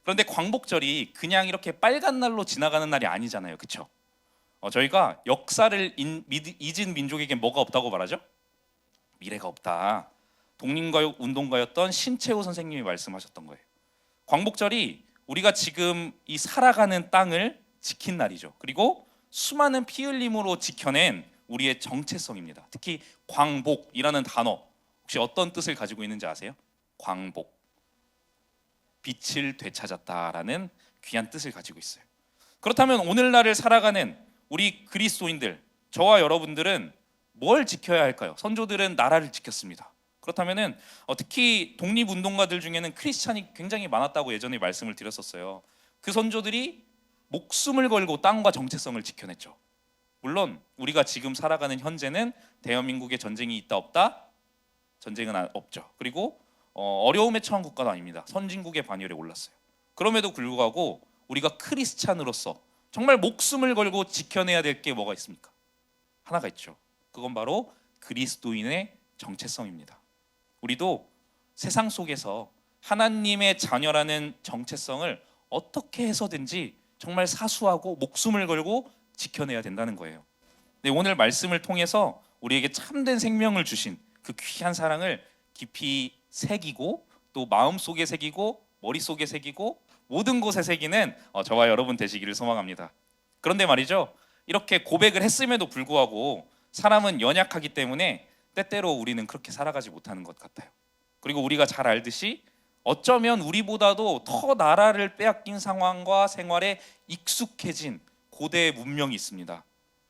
그런데 광복절이 그냥 이렇게 빨간 날로 지나가는 날이 아니잖아요, 그렇죠? 저희가 역사를 잊은 민족에게 뭐가 없다고 말하죠? 미래가 없다. 독립가요 운동가였던 신채호 선생님이 말씀하셨던 거예요. 광복절이 우리가 지금 이 살아가는 땅을 지킨 날이죠. 그리고 수많은 피 흘림으로 지켜낸 우리의 정체성입니다. 특히 광복이라는 단어, 혹시 어떤 뜻을 가지고 있는지 아세요? 광복, 빛을 되찾았다라는 귀한 뜻을 가지고 있어요. 그렇다면 오늘날을 살아가는 우리 그리스도인들, 저와 여러분들은 뭘 지켜야 할까요? 선조들은 나라를 지켰습니다. 그렇다면은 특히 독립운동가들 중에는 크리스찬이 굉장히 많았다고 예전에 말씀을 드렸었어요. 그 선조들이 목숨을 걸고 땅과 정체성을 지켜냈죠. 물론 우리가 지금 살아가는 현재는 대한민국에 전쟁이 있다 없다? 전쟁은 없죠. 그리고 어려움에 처한 국가도 아닙니다. 선진국의 반열에 올랐어요. 그럼에도 불구하고 우리가 크리스찬으로서 정말 목숨을 걸고 지켜내야 될 게 뭐가 있습니까? 하나가 있죠. 그건 바로 그리스도인의 정체성입니다. 우리도 세상 속에서 하나님의 자녀라는 정체성을 어떻게 해서든지 정말 사수하고 목숨을 걸고 지켜내야 된다는 거예요. 네, 오늘 말씀을 통해서 우리에게 참된 생명을 주신 그 귀한 사랑을 깊이 새기고 또 마음속에 새기고 머릿속에 새기고 모든 곳에 새기는 저와 여러분 되시기를 소망합니다. 그런데 말이죠, 이렇게 고백을 했음에도 불구하고 사람은 연약하기 때문에 때때로 우리는 그렇게 살아가지 못하는 것 같아요. 그리고 우리가 잘 알듯이 어쩌면 우리보다도 더 나라를 빼앗긴 상황과 생활에 익숙해진 고대의 문명이 있습니다.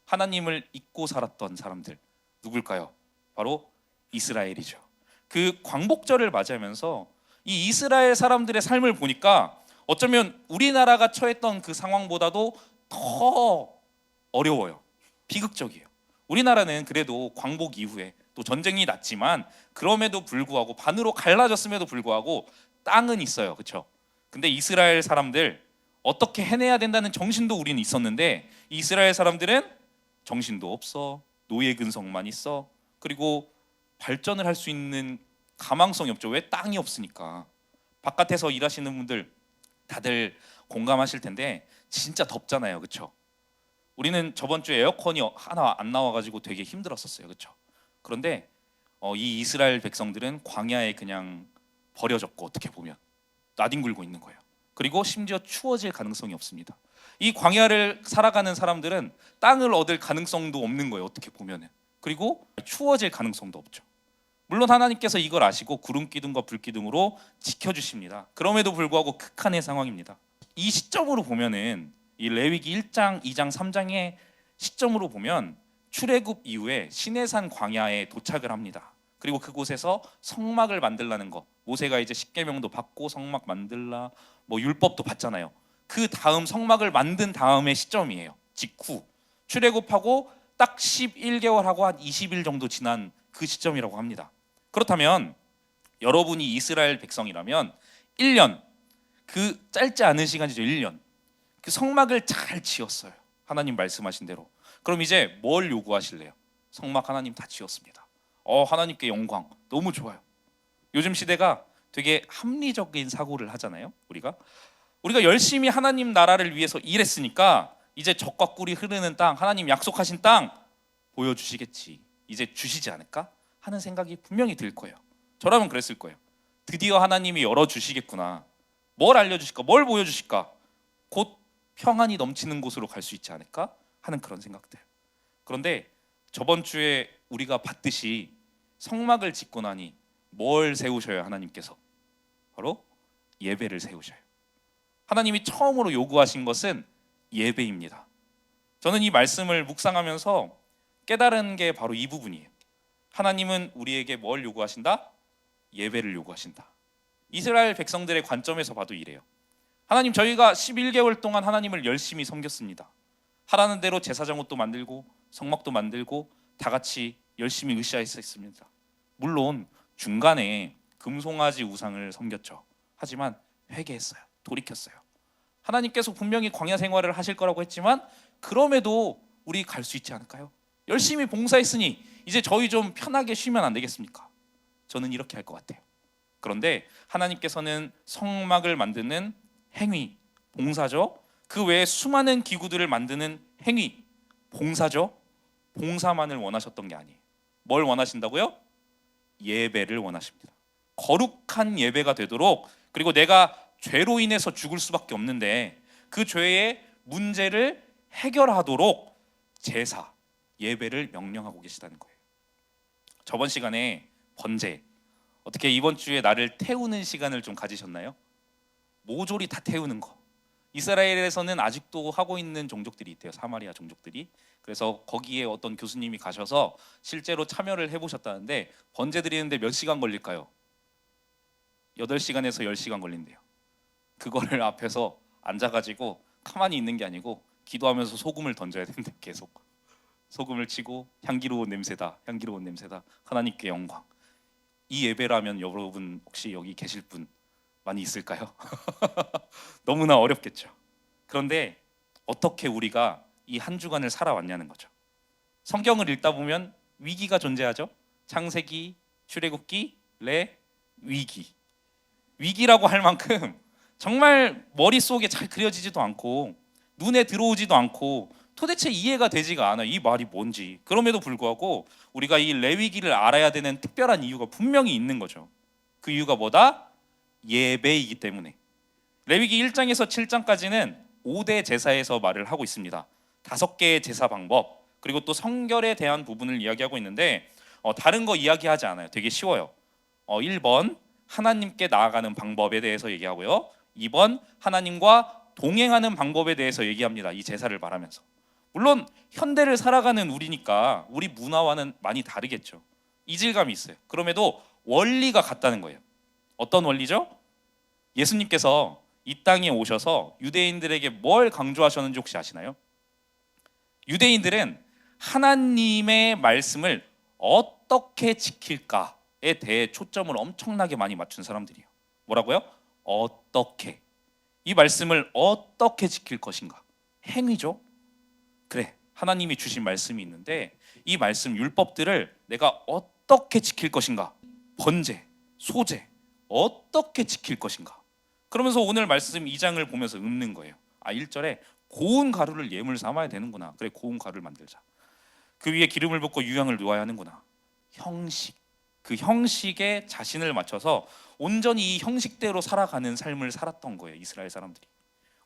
하나님을 잊고 살았던 사람들, 누굴까요? 바로 이스라엘이죠. 그 광복절을 맞이하면서 이 이스라엘 사람들의 삶을 보니까 어쩌면 우리나라가 처했던 그 상황보다도 더 어려워요. 비극적이에요. 우리나라는 그래도 광복 이후에 또 전쟁이 났지만 그럼에도 불구하고 반으로 갈라졌음에도 불구하고 땅은 있어요. 그렇죠? 근데 이스라엘 사람들 어떻게 해내야 된다는 정신도 우리는 있었는데 이스라엘 사람들은 정신도 없어. 노예 근성만 있어. 그리고 발전을 할 수 있는 가망성이 없죠. 왜? 땅이 없으니까. 바깥에서 일하시는 분들 다들 공감하실 텐데 진짜 덥잖아요. 그렇죠? 우리는 저번 주에 에어컨이 하나 안 나와가지고 되게 힘들었었어요. 그렇죠? 그런데 이 이스라엘 백성들은 광야에 그냥 버려졌고 어떻게 보면 나뒹굴고 있는 거예요. 그리고 심지어 추워질 가능성이 없습니다. 이 광야를 살아가는 사람들은 땅을 얻을 가능성도 없는 거예요. 어떻게 보면은. 그리고 추워질 가능성도 없죠. 물론 하나님께서 이걸 아시고 구름 기둥과 불 기둥으로 지켜주십니다. 그럼에도 불구하고 극한의 상황입니다. 이 시점으로 보면은 이 레위기 1장, 2장, 3장의 시점으로 보면 출애굽 이후에 시내산 광야에 도착을 합니다. 그리고 그곳에서 성막을 만들라는 거, 모세가 이제 십계명도 받고 성막 만들라, 뭐 율법도 받잖아요. 그 다음 성막을 만든 다음의 시점이에요. 직후 출애굽하고 딱 11개월하고 한 20일 정도 지난 그 시점이라고 합니다. 그렇다면 여러분이 이스라엘 백성이라면 1년, 그 짧지 않은 시간이죠. 1년 그 성막을 잘 지었어요. 하나님 말씀하신 대로. 그럼 이제 뭘 요구하실래요? 성막 하나님 다 지었습니다. 하나님께 영광. 너무 좋아요. 요즘 시대가 되게 합리적인 사고를 하잖아요. 우리가 열심히 하나님 나라를 위해서 일했으니까 이제 적과 꿀이 흐르는 땅, 하나님 약속하신 땅 보여주시겠지, 이제 주시지 않을까 하는 생각이 분명히 들 거예요. 저라면 그랬을 거예요. 드디어 하나님이 열어주시겠구나. 뭘 알려주실까? 뭘 보여주실까? 곧 평안이 넘치는 곳으로 갈 수 있지 않을까 하는 그런 생각들. 그런데 저번 주에 우리가 봤듯이 성막을 짓고 나니 뭘 세우셔요? 하나님께서 바로 예배를 세우셔요. 하나님이 처음으로 요구하신 것은 예배입니다. 저는 이 말씀을 묵상하면서 깨달은 게 바로 이 부분이에요. 하나님은 우리에게 뭘 요구하신다? 예배를 요구하신다. 이스라엘 백성들의 관점에서 봐도 이래요. 하나님, 저희가 11개월 동안 하나님을 열심히 섬겼습니다. 하라는 대로 제사장옷도 만들고 성막도 만들고 다 같이 열심히 으쌰했습니다. 물론 중간에 금송아지 우상을 섬겼죠. 하지만 회개했어요. 돌이켰어요. 하나님께서 분명히 광야 생활을 하실 거라고 했지만 그럼에도 우리 갈 수 있지 않을까요? 열심히 봉사했으니 이제 저희 좀 편하게 쉬면 안 되겠습니까? 저는 이렇게 할 것 같아요. 그런데 하나님께서는 성막을 만드는 행위, 봉사죠. 그 외에 수많은 기구들을 만드는 행위, 봉사죠. 봉사만을 원하셨던 게 아니에요. 뭘 원하신다고요? 예배를 원하십니다. 거룩한 예배가 되도록, 그리고 내가 죄로 인해서 죽을 수밖에 없는데 그 죄의 문제를 해결하도록 제사, 예배를 명령하고 계시다는 거예요. 저번 시간에 번제, 어떻게 이번 주에 나를 태우는 시간을 좀 가지셨나요? 모조리 다 태우는 거. 이스라엘에서는 아직도 하고 있는 종족들이 있대요. 사마리아 종족들이. 그래서 거기에 어떤 교수님이 가셔서 실제로 참여를 해보셨다는데 번제 드리는데 몇 시간 걸릴까요? 8시간에서 10시간 걸린대요. 그거를 앞에서 앉아가지고 가만히 있는 게 아니고 기도하면서 소금을 던져야 되는데 계속 소금을 치고 향기로운 냄새다, 향기로운 냄새다, 하나님께 영광. 이 예배라면 여러분 혹시 여기 계실 분 많이 있을까요? 너무나 어렵겠죠. 그런데 어떻게 우리가 이 한 주간을 살아왔냐는 거죠. 성경을 읽다 보면 위기가 존재하죠. 창세기, 출애굽기, 위기. 위기라고 할 만큼 정말 머릿속에 잘 그려지지도 않고 눈에 들어오지도 않고 도대체 이해가 되지가 않아요. 이 말이 뭔지. 그럼에도 불구하고 우리가 이 레위기를 알아야 되는 특별한 이유가 분명히 있는 거죠. 그 이유가 뭐다? 예배이기 때문에. 레위기 1장에서 7장까지는 5대 제사에서 말을 하고 있습니다. 5개의 제사 방법, 그리고 또 성결에 대한 부분을 이야기하고 있는데 다른 거 이야기하지 않아요. 되게 쉬워요. 1번 하나님께 나아가는 방법에 대해서 얘기하고요. 2번 하나님과 동행하는 방법에 대해서 얘기합니다. 이 제사를 말하면서. 물론 현대를 살아가는 우리니까 우리 문화와는 많이 다르겠죠. 이질감이 있어요. 그럼에도 원리가 같다는 거예요. 어떤 원리죠? 예수님께서 이 땅에 오셔서 유대인들에게 뭘 강조하셨는지 혹시 아시나요? 유대인들은 하나님의 말씀을 어떻게 지킬까에 대해 초점을 엄청나게 많이 맞춘 사람들이에요. 뭐라고요? 어떻게. 이 말씀을 어떻게 지킬 것인가. 행위죠. 그래, 하나님이 주신 말씀이 있는데 이 말씀 율법들을 내가 어떻게 지킬 것인가. 번제, 소제, 어떻게 지킬 것인가. 그러면서 오늘 말씀 2장을 보면서 읊는 거예요. 1절에 고운 가루를 예물 삼아야 되는구나. 그래, 고운 가루를 만들자. 그 위에 기름을 붓고 유향을 놓아야 하는구나. 형식, 그 형식에 자신을 맞춰서 온전히 이 형식대로 살아가는 삶을 살았던 거예요. 이스라엘 사람들이.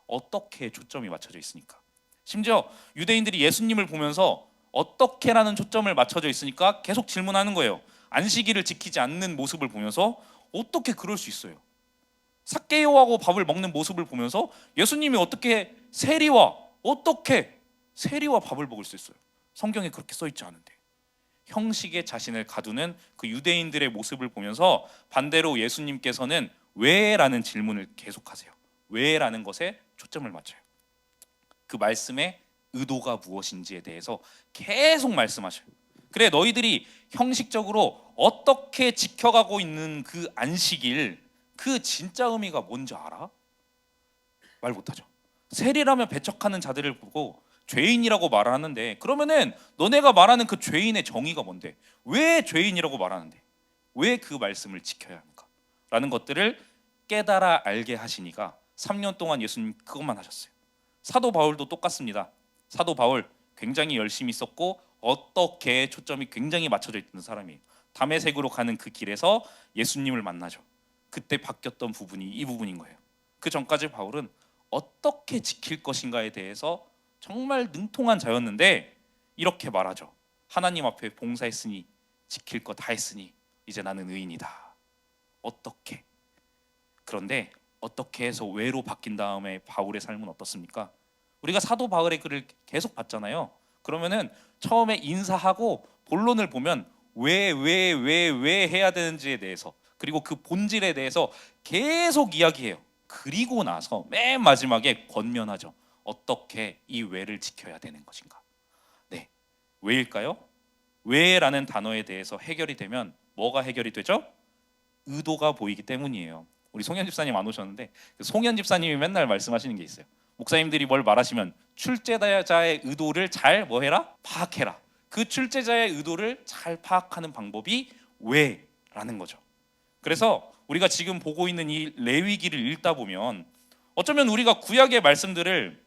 어떻게 초점이 맞춰져 있으니까. 심지어 유대인들이 예수님을 보면서 어떻게라는 초점을 맞춰져 있으니까 계속 질문하는 거예요. 안식일을 지키지 않는 모습을 보면서 어떻게 그럴 수 있어요? 삭개오하고 밥을 먹는 모습을 보면서 예수님이 어떻게 세리와 밥을 먹을 수 있어요? 성경에 그렇게 써 있지 않은데. 형식에 자신을 가두는 그 유대인들의 모습을 보면서 반대로 예수님께서는 왜라는 질문을 계속하세요. 왜라는 것에 초점을 맞춰요. 그 말씀의 의도가 무엇인지에 대해서 계속 말씀하셔요. 그래, 너희들이 형식적으로 어떻게 지켜가고 있는 그 안식일, 그 진짜 의미가 뭔지 알아? 말 못하죠. 세리라면 배척하는 자들을 보고 죄인이라고 말하는데, 그러면은 너네가 말하는 그 죄인의 정의가 뭔데? 왜 죄인이라고 말하는데? 왜 그 말씀을 지켜야 합니까? 라는 것들을 깨달아 알게 하시니까 3년 동안 예수님 그것만 하셨어요. 사도 바울도 똑같습니다. 사도 바울 굉장히 열심히 썼고 어떻게 초점이 굉장히 맞춰져 있던 사람이에요. 다메섹으로 가는 그 길에서 예수님을 만나죠. 그때 바뀌었던 부분이 이 부분인 거예요. 그 전까지 바울은 어떻게 지킬 것인가에 대해서 정말 능통한 자였는데 이렇게 말하죠. 하나님 앞에 봉사했으니 지킬 거 다 했으니 이제 나는 의인이다. 어떻게? 그런데 어떻게 해서 왜로 바뀐 다음에 바울의 삶은 어떻습니까? 우리가 사도 바울의 글을 계속 봤잖아요. 그러면은 처음에 인사하고 본론을 보면 왜 해야 되는지에 대해서, 그리고 그 본질에 대해서 계속 이야기해요. 그리고 나서 맨 마지막에 권면하죠. 어떻게 이 왜를 지켜야 되는 것인가. 네, 왜일까요? 왜라는 단어에 대해서 해결이 되면 뭐가 해결이 되죠? 의도가 보이기 때문이에요. 우리 송현 집사님 안 오셨는데 그 송현 집사님이 맨날 말씀하시는 게 있어요. 목사님들이 뭘 말하시면 출제자의 의도를 잘 뭐해라? 파악해라. 그 출제자의 의도를 잘 파악하는 방법이 왜라는 거죠. 그래서 우리가 지금 보고 있는 이 레위기를 읽다 보면 어쩌면 우리가 구약의 말씀들을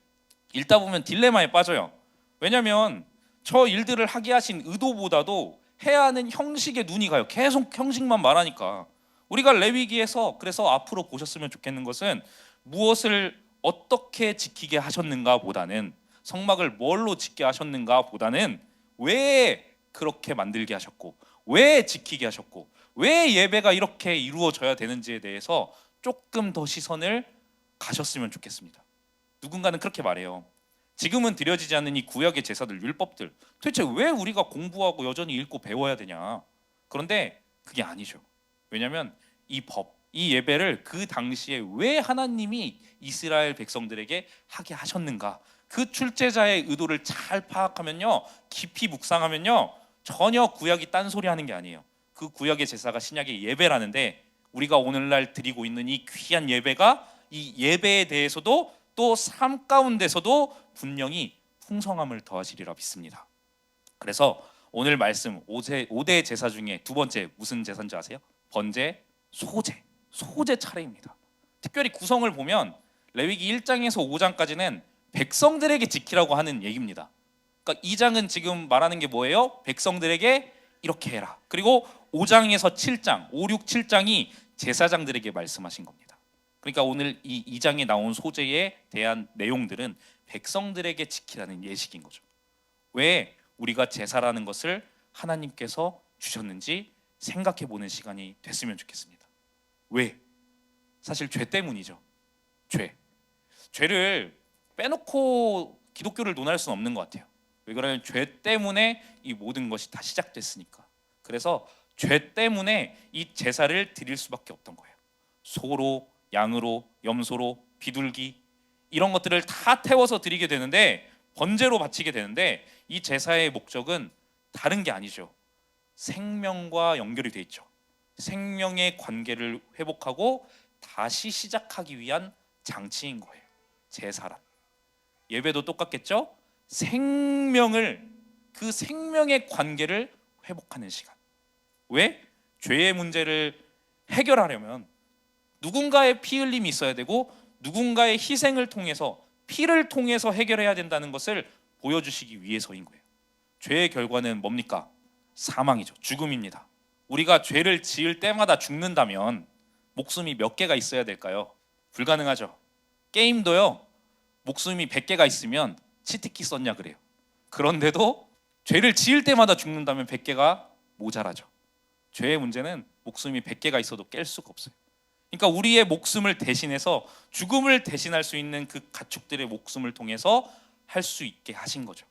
읽다 보면 딜레마에 빠져요. 왜냐하면 저 일들을 하게 하신 의도보다도 해야 하는 형식에 눈이 가요. 계속 형식만 말하니까. 우리가 레위기에서 그래서 앞으로 보셨으면 좋겠는 것은 무엇을 어떻게 지키게 하셨는가 보다는, 성막을 뭘로 짓게 하셨는가 보다는 왜 그렇게 만들게 하셨고, 왜 지키게 하셨고, 왜 예배가 이렇게 이루어져야 되는지에 대해서 조금 더 시선을 가셨으면 좋겠습니다. 누군가는 그렇게 말해요. 지금은 드려지지 않는 이 구약의 제사들, 율법들, 도대체 왜 우리가 공부하고 여전히 읽고 배워야 되냐? 그런데 그게 아니죠. 왜냐하면 이 법, 이 예배를 그 당시에 왜 하나님이 이스라엘 백성들에게 하게 하셨는가, 그 출제자의 의도를 잘 파악하면요, 깊이 묵상하면요, 전혀 구약이 딴소리 하는 게 아니에요. 그 구약의 제사가 신약의 예배라는데, 우리가 오늘날 드리고 있는 이 귀한 예배가 이 예배에 대해서도 또 삶 가운데서도 분명히 풍성함을 더하시리라 믿습니다. 그래서 오늘 말씀 5대 제사 중에 두 번째 무슨 제사인지 아세요? 번제, 소제 차례입니다. 특별히 구성을 보면 레위기 1장에서 5장까지는 백성들에게 지키라고 하는 얘기입니다. 그러니까 2장은 지금 말하는 게 뭐예요? 백성들에게 이렇게 해라. 그리고 5장에서 7장, 5, 6, 7장이 제사장들에게 말씀하신 겁니다. 그러니까 오늘 이 2장에 나온 소제에 대한 내용들은 백성들에게 지키라는 예식인 거죠. 왜 우리가 제사라는 것을 하나님께서 주셨는지 생각해 보는 시간이 됐으면 좋겠습니다. 왜? 사실 죄 때문이죠. 죄를 빼놓고 기독교를 논할 수는 없는 것 같아요. 왜 그러냐면 죄 때문에 이 모든 것이 다 시작됐으니까. 그래서 죄 때문에 이 제사를 드릴 수밖에 없던 거예요. 소로, 양으로, 염소로, 비둘기 이런 것들을 다 태워서 드리게 되는데, 번제로 바치게 되는데, 이 제사의 목적은 다른 게 아니죠. 생명과 연결이 돼 있죠. 생명의 관계를 회복하고 다시 시작하기 위한 장치인 거예요. 제사란. 예배도 똑같겠죠. 그 생명의 관계를 회복하는 시간. 왜? 죄의 문제를 해결하려면 누군가의 피 흘림이 있어야 되고, 누군가의 희생을 통해서, 피를 통해서 해결해야 된다는 것을 보여주시기 위해서인 거예요. 죄의 결과는 뭡니까? 사망이죠. 죽음입니다. 우리가 죄를 지을 때마다 죽는다면 목숨이 몇 개가 있어야 될까요? 불가능하죠. 게임도요, 목숨이 100개가 있으면 치트키 썼냐 그래요. 그런데도 죄를 지을 때마다 죽는다면 100개가 모자라죠. 죄의 문제는 목숨이 100개가 있어도 깰 수가 없어요. 그러니까 우리의 목숨을 대신해서 죽음을 대신할 수 있는 그 가축들의 목숨을 통해서 할 수 있게 하신 거죠.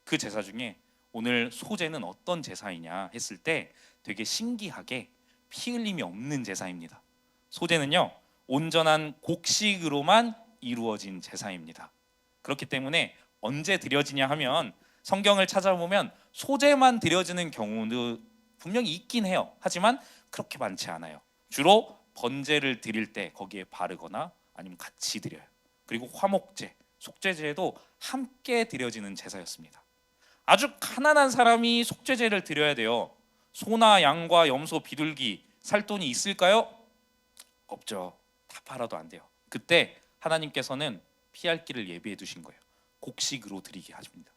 그 제사 중에 오늘 소제는 어떤 제사이냐 했을 때 되게 신기하게 피 흘림이 없는 제사입니다. 소제는요, 온전한 곡식으로만 이루어진 제사입니다. 그렇기 때문에 언제 드려지냐 하면 성경을 찾아보면 소제만 드려지는 경우도 분명히 있긴 해요. 하지만 그렇게 많지 않아요. 주로 번제를 드릴 때 거기에 바르거나 아니면 같이 드려요. 그리고 화목제, 속죄제도 함께 드려지는 제사였습니다. 아주 가난한 사람이 속죄제를 드려야 돼요. 소나 양과 염소, 비둘기 살 돈이 있을까요? 없죠. 다 팔아도 안 돼요. 그때 하나님께서는 피할 길을 예비해 두신 거예요. 곡식으로 드리게 하십니다.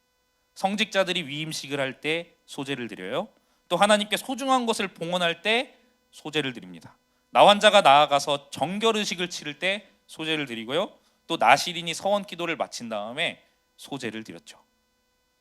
성직자들이 위임식을 할 때 소제를 드려요. 또 하나님께 소중한 것을 봉헌할 때 소제를 드립니다. 나환자가 나아가서 정결의식을 치를 때 소제를 드리고요. 또 나시린이 서원 기도를 마친 다음에 소제를 드렸죠.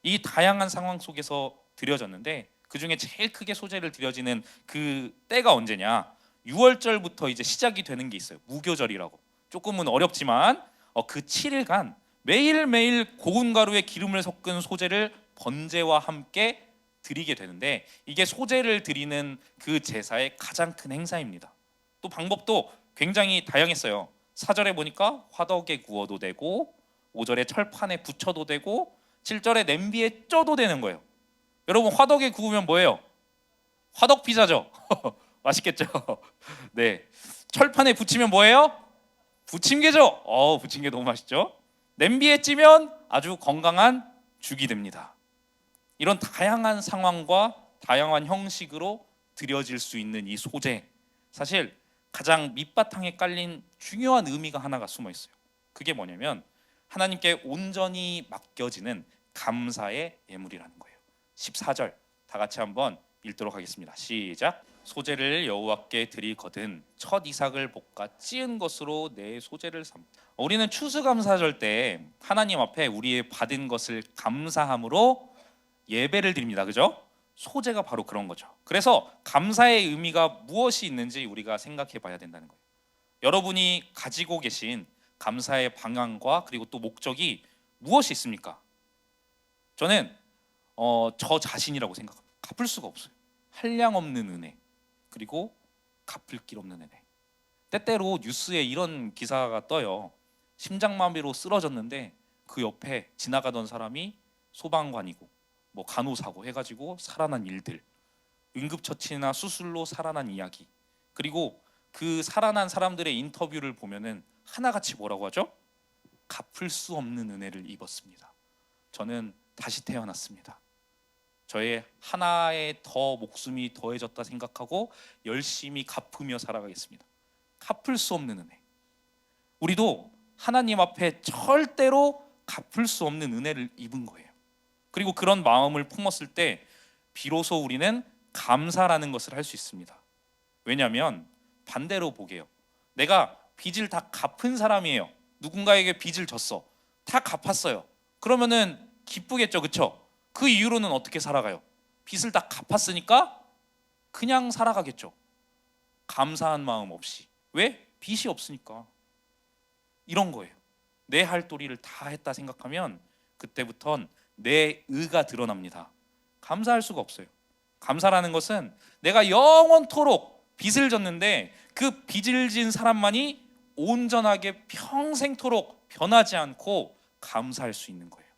이 다양한 상황 속에서 드려졌는데, 그 중에 제일 크게 소제를 드려지는 그 때가 언제냐? 6월절부터 이제 시작이 되는 게 있어요. 무교절이라고. 조금은 어렵지만 그 7일간 매일매일 고운 가루에 기름을 섞은 소제를 번제와 함께 드리게 되는데, 이게 소제를 드리는 그 제사의 가장 큰 행사입니다. 또 방법도 굉장히 다양했어요. 4절에 보니까 화덕에 구워도 되고, 5절에 철판에 붙여도 되고, 7절에 냄비에 쪄도 되는 거예요. 여러분, 화덕에 구우면 뭐예요? 화덕 피자죠. 맛있겠죠. 네. 철판에 붙이면 뭐예요? 부침개죠. 부침개 너무 맛있죠. 냄비에 찌면 아주 건강한 죽이 됩니다. 이런 다양한 상황과 다양한 형식으로 드려질 수 있는 이 소제, 사실 가장 밑바탕에 깔린 중요한 의미가 하나가 숨어 있어요. 그게 뭐냐면 하나님께 온전히 맡겨지는 감사의 예물이라는 거예요. 14절 다 같이 한번 읽도록 하겠습니다. 시작. 소재를 여호와께 드리거든 첫 이삭을 볶아 찌은 것으로 내 소재를 삼. 우리는 추수감사절 때 하나님 앞에 우리의 받은 것을 감사함으로 예배를 드립니다. 그죠? 소재가 바로 그런 거죠. 그래서 감사의 의미가 무엇이 있는지 우리가 생각해 봐야 된다는 거예요. 여러분이 가지고 계신 감사의 방향과 그리고 또 목적이 무엇이 있습니까? 저는 저 자신이라고 생각합니다. 갚을 수가 없어요. 한량 없는 은혜, 그리고 갚을 길 없는 은혜. 때때로 뉴스에 이런 기사가 떠요. 심장마비로 쓰러졌는데 그 옆에 지나가던 사람이 소방관이고 뭐 간호사고 해가지고 살아난 일들, 응급처치나 수술로 살아난 이야기, 그리고 그 살아난 사람들의 인터뷰를 보면은 하나같이 뭐라고 하죠? 갚을 수 없는 은혜를 입었습니다. 저는 다시 태어났습니다. 저의 하나의 더 목숨이 더해졌다 생각하고 열심히 갚으며 살아가겠습니다. 갚을 수 없는 은혜. 우리도 하나님 앞에 절대로 갚을 수 없는 은혜를 입은 거예요. 그리고 그런 마음을 품었을 때 비로소 우리는 감사라는 것을 할 수 있습니다. 왜냐하면 반대로 보게요. 내가 빚을 다 갚은 사람이에요. 누군가에게 빚을 졌어. 다 갚았어요. 그러면은 기쁘겠죠, 그렇죠? 그 이후로는 어떻게 살아가요? 빚을 다 갚았으니까 그냥 살아가겠죠. 감사한 마음 없이. 왜? 빚이 없으니까. 이런 거예요. 내 할 도리를 다 했다 생각하면 그때부턴 내 의가 드러납니다. 감사할 수가 없어요. 감사라는 것은 내가 영원토록 빚을 졌는데 그 빚을 진 사람만이 온전하게 평생토록 변하지 않고 감사할 수 있는 거예요.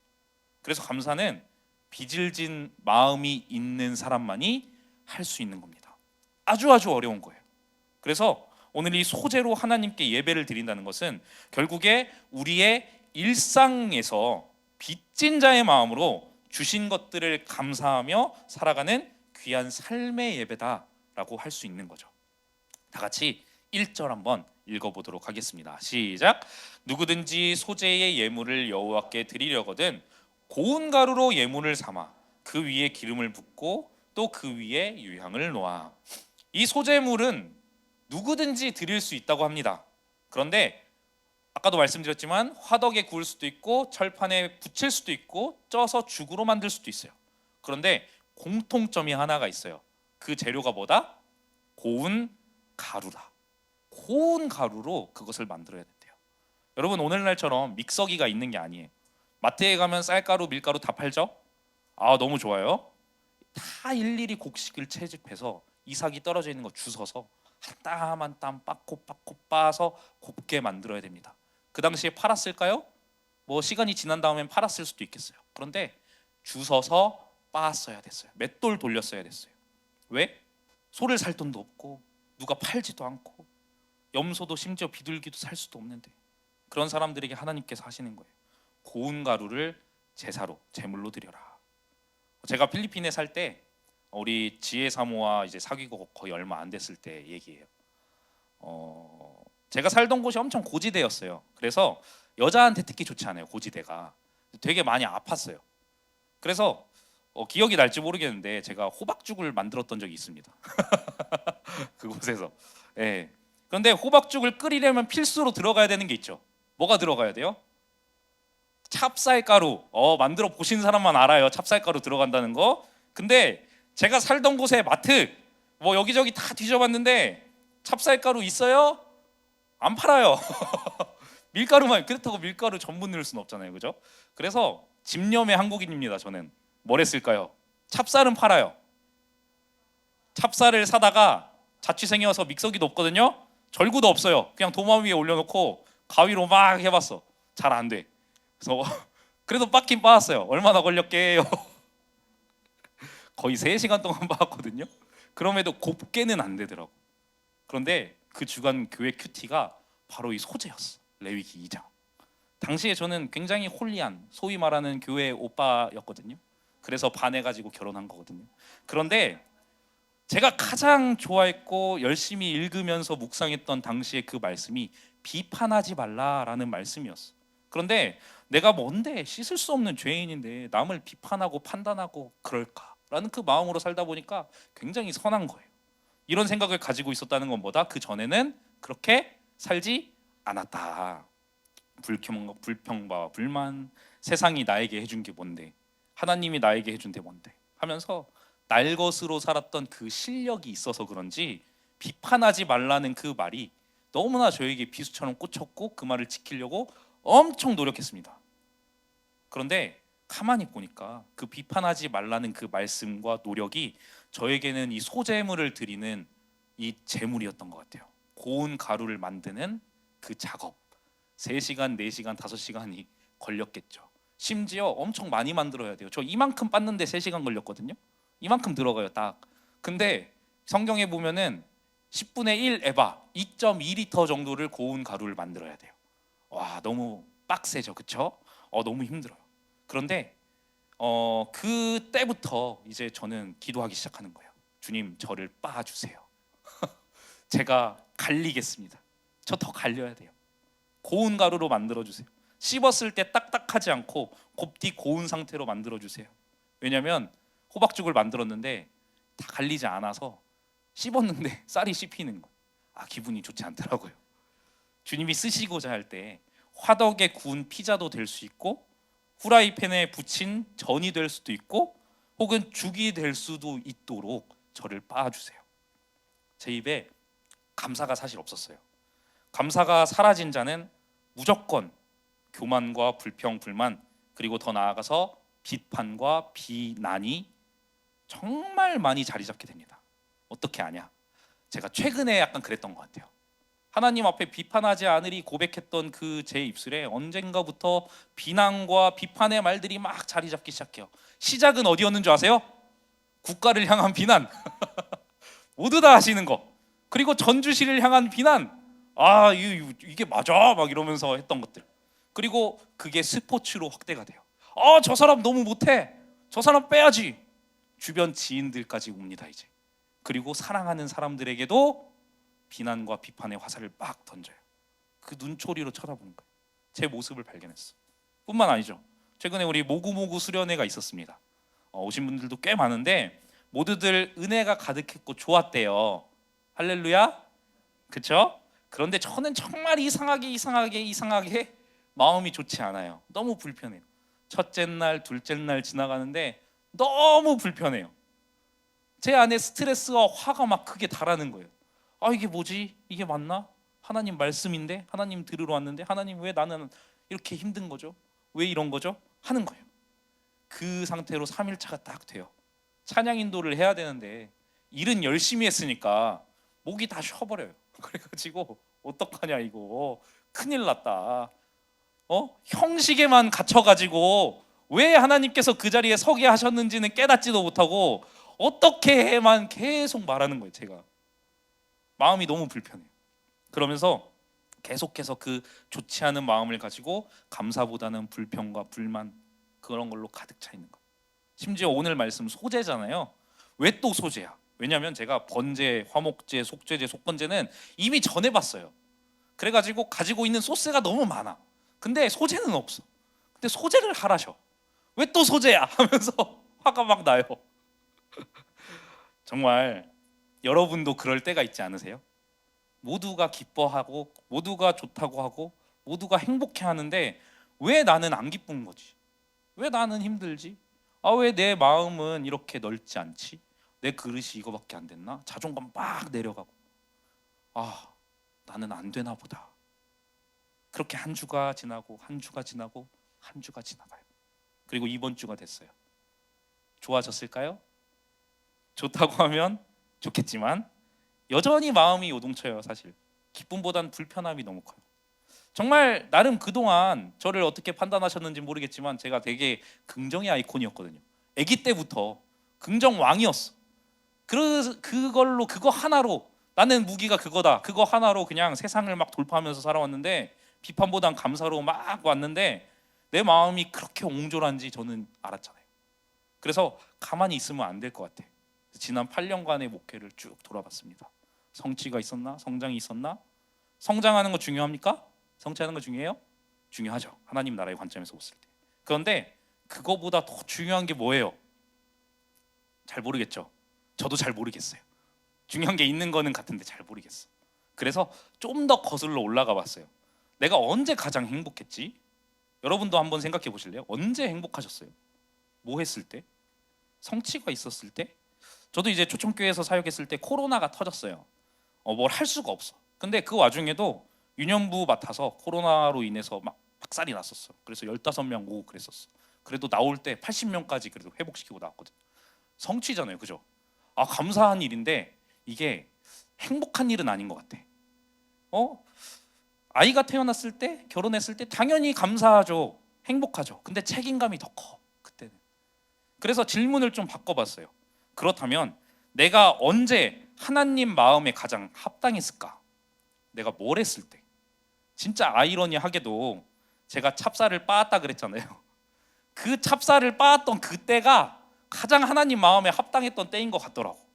그래서 감사는 빚을 진 마음이 있는 사람만이 할 수 있는 겁니다. 아주 어려운 거예요. 그래서 오늘 이 소재로 하나님께 예배를 드린다는 것은 결국에 우리의 일상에서 빚진 자의 마음으로 주신 것들을 감사하며 살아가는 귀한 삶의 예배다라고 할 수 있는 거죠. 다 같이 1절 한번 읽어보도록 하겠습니다. 시작. 누구든지 소재의 예물을 여호와께 드리려거든 고운 가루로 예물을 삼아 그 위에 기름을 붓고 또 그 위에 유향을 놓아. 이 소재물은 누구든지 드릴 수 있다고 합니다. 그런데 아까도 말씀드렸지만 화덕에 구울 수도 있고 철판에 붙일 수도 있고 쪄서 죽으로 만들 수도 있어요. 그런데 공통점이 하나가 있어요. 그 재료가 뭐다? 고운 가루다. 고운 가루로 그것을 만들어야 된대요. 여러분 오늘날처럼 믹서기가 있는 게 아니에요. 마트에 가면 쌀가루, 밀가루 다 팔죠? 아 너무 좋아요. 다 일일이 곡식을 채집해서 이삭이 떨어져 있는 거 주워서 한 땀 한 땀 빻고 빻아서 곱게 만들어야 됩니다. 그 당시에 팔았을까요? 뭐 시간이 지난 다음엔 팔았을 수도 있겠어요. 그런데 주워서 빻았어야 됐어요. 맷돌 돌렸어야 됐어요. 왜? 소를 살 돈도 없고 누가 팔지도 않고 염소도 심지어 비둘기도 살 수도 없는데 그런 사람들에게 하나님께서 하시는 거예요. 고운 가루를 제사로 제물로 드려라. 제가 필리핀에 살 때 우리 지혜 사모와 이제 사귀고 거의 얼마 안 됐을 때 얘기예요. 제가 살던 곳이 엄청 고지대였어요. 그래서 여자한테 특히 좋지 않아요. 고지대가 되게 많이 아팠어요. 그래서 기억이 날지 모르겠는데 제가 호박죽을 만들었던 적이 있습니다. 그곳에서. 예. 그런데 호박죽을 끓이려면 필수로 들어가야 되는 게 있죠. 뭐가 들어가야 돼요? 찹쌀가루. 만들어 보신 사람만 알아요. 찹쌀가루 들어간다는 거. 근데 제가 살던 곳에 마트 뭐 여기저기 다 뒤져봤는데 찹쌀가루 있어요? 안 팔아요. 밀가루만. 그렇다고 밀가루 전부 넣을 수는 없잖아요, 그죠? 그래서 집념의 한국인입니다. 저는 뭘 했을까요? 찹쌀은 팔아요. 찹쌀을 사다가 자취생이 와서 믹서기도 없거든요. 절구도 없어요. 그냥 도마 위에 올려놓고 가위로 막 해봤어. 잘 안 돼. 그래서 그래도 빻긴 빻았어요. 얼마나 걸렸게요? 거의 3시간 동안 빻았거든요. 그럼에도 곱게는 안 되더라고. 그런데 그 주간 교회 큐티가 바로 이 소재였어. 레위기 2장. 당시에 저는 굉장히 홀리한 소위 말하는 교회 오빠였거든요. 그래서 반해가지고 결혼한 거거든요. 그런데 제가 가장 좋아했고 열심히 읽으면서 묵상했던 당시의 그 말씀이 비판하지 말라라는 말씀이었어. 그런데 내가 뭔데 씻을 수 없는 죄인인데 남을 비판하고 판단하고 그럴까라는 그 마음으로 살다 보니까 굉장히 선한 거예요. 이런 생각을 가지고 있었다는 것보다 그 전에는 그렇게 살지 않았다. 불평과 불만, 세상이 나에게 해준 게 뭔데, 하나님이 나에게 해준 게 뭔데 하면서 날 것으로 살았던 그 실력이 있어서 그런지 비판하지 말라는 그 말이 너무나 저에게 비수처럼 꽂혔고 그 말을 지키려고 엄청 노력했습니다. 그런데 가만히 보니까 그 비판하지 말라는 그 말씀과 노력이 저에게는 이 소재물을 드리는 이 재물이었던 것 같아요. 고운 가루를 만드는 그 작업 3시간, 4시간, 5시간이 걸렸겠죠. 심지어 엄청 많이 만들어야 돼요. 저 이만큼 빻는데 3시간 걸렸거든요. 이만큼 들어가요 딱. 근데 성경에 보면은 10분의 1 에바 2.2리터 정도를 고운 가루를 만들어야 돼요. 와 너무 빡세죠, 그쵸? 너무 힘들어요. 그런데 그때부터 이제 저는 기도하기 시작하는 거예요. 주님 저를 빻아주세요. 제가 갈리겠습니다. 저 더 갈려야 돼요. 고운 가루로 만들어 주세요. 씹었을 때 딱딱하지 않고 곱디 고운 상태로 만들어 주세요. 왜냐하면 호박죽을 만들었는데 다 갈리지 않아서 씹었는데 쌀이 씹히는 거. 기분이 좋지 않더라고요. 주님이 쓰시고자 할 때 화덕에 구운 피자도 될 수 있고 후라이팬에 부친 전이 될 수도 있고 혹은 죽이 될 수도 있도록 저를 빻아주세요. 제 입에 감사가 사실 없었어요. 감사가 사라진 자는 무조건 교만과 불평, 불만 그리고 더 나아가서 비판과 비난이 정말 많이 자리 잡게 됩니다. 어떻게 아냐? 제가 최근에 약간 그랬던 것 같아요. 하나님 앞에 비판하지 않으리 고백했던 그 제 입술에 언젠가부터 비난과 비판의 말들이 막 자리 잡기 시작해요. 시작은 어디였는 줄 아세요? 국가를 향한 비난. 모두 다 하시는 거. 그리고 전주시를 향한 비난. 이게 맞아 막 이러면서 했던 것들. 그리고 그게 스포츠로 확대가 돼요. 저 사람 너무 못해. 저 사람 빼야지. 주변 지인들까지 옵니다 이제. 그리고 사랑하는 사람들에게도 비난과 비판의 화살을 막 던져요. 그 눈초리로 쳐다보는 거예요. 제 모습을 발견했어. 뿐만 아니죠. 최근에 우리 모구모구 수련회가 있었습니다. 오신 분들도 꽤 많은데 모두들 은혜가 가득했고 좋았대요. 할렐루야. 그렇죠? 그런데 저는 정말 이상하게 마음이 좋지 않아요. 너무 불편해요. 첫째 날, 둘째 날 지나가는데 너무 불편해요. 제 안에 스트레스와 화가 막 크게 달하는 거예요. 이게 뭐지? 이게 맞나? 하나님 말씀인데? 하나님 들으러 왔는데? 하나님 왜 나는 이렇게 힘든 거죠? 왜 이런 거죠? 하는 거예요. 그 상태로 3일차가 딱 돼요. 찬양 인도를 해야 되는데 일은 열심히 했으니까 목이 다 쉬어버려요. 그래가지고 어떡하냐 이거 큰일 났다. 형식에만 갇혀가지고 왜 하나님께서 그 자리에 서게 하셨는지는 깨닫지도 못하고 어떻게만 계속 말하는 거예요. 제가 마음이 너무 불편해요. 그러면서 계속해서 그 좋지 않은 마음을 가지고 감사보다는 불평과 불만 그런 걸로 가득 차 있는 거예요. 심지어 오늘 말씀 소재잖아요. 왜 또 소재야? 왜냐하면 제가 번제, 화목제, 속죄제, 속건제는 이미 전해봤어요. 그래가지고 가지고 있는 소스가 너무 많아. 근데 소재는 없어. 근데 소재를 하라셔. 왜 또 소재야? 하면서 화가 막 나요. 정말 여러분도 그럴 때가 있지 않으세요? 모두가 기뻐하고 모두가 좋다고 하고 모두가 행복해하는데 왜 나는 안 기쁜 거지? 왜 나는 힘들지? 왜 내 마음은 이렇게 넓지 않지? 내 그릇이 이거밖에 안 됐나? 자존감 막 내려가고 나는 안 되나 보다. 그렇게 한 주가 지나고 한 주가 지나고 한 주가 지나가요. 그리고 이번 주가 됐어요. 좋아졌을까요? 좋다고 하면 좋겠지만 여전히 마음이 요동쳐요. 사실 기쁨보단 불편함이 너무 커요. 정말 나름 그동안 저를 어떻게 판단하셨는지 모르겠지만 제가 되게 긍정의 아이콘이었거든요. 아기 때부터 긍정 왕이었어. 그거 하나로 나는 무기가 그거다. 그거 하나로 그냥 세상을 막 돌파하면서 살아왔는데 비판보단 감사로 막 왔는데 내 마음이 그렇게 옹졸한지 저는 알았잖아요. 그래서 가만히 있으면 안 될 것 같아. 지난 8년간의 목회를 쭉 돌아봤습니다. 성취가 있었나? 성장이 있었나? 성장하는 거 중요합니까? 성취하는 거 중요해요? 중요하죠. 하나님 나라의 관점에서 봤을 때. 그런데 그거보다 더 중요한 게 뭐예요? 잘 모르겠죠. 저도 잘 모르겠어요. 중요한 게 있는 거는 같은데 잘 모르겠어. 그래서 좀 더 거슬러 올라가 봤어요. 내가 언제 가장 행복했지? 여러분도 한번 생각해 보실래요? 언제 행복하셨어요? 뭐 했을 때? 성취가 있었을 때? 저도 이제 초청교회에서 사역했을 때 코로나가 터졌어요. 뭘 할 수가 없어. 근데 그 와중에도 유년부 맡아서 코로나로 인해서 막 박살이 났었어. 그래서 15명 오고 그랬었어. 그래도 나올 때 80명까지 그래도 회복시키고 나왔거든. 성취잖아요, 그죠? 아, 감사한 일인데 이게 행복한 일은 아닌 것 같아. 아이가 태어났을 때, 결혼했을 때 당연히 감사하죠. 행복하죠. 근데 책임감이 더 커, 그때는. 그래서 질문을 좀 바꿔봤어요. 그렇다면 내가 언제 하나님 마음에 가장 합당했을까? 내가 뭘 했을 때? 진짜 아이러니하게도 제가 찹쌀을 빻았다 그랬잖아요. 그 찹쌀을 빻았던 그때가 가장 하나님 마음에 합당했던 때인 것 같더라고.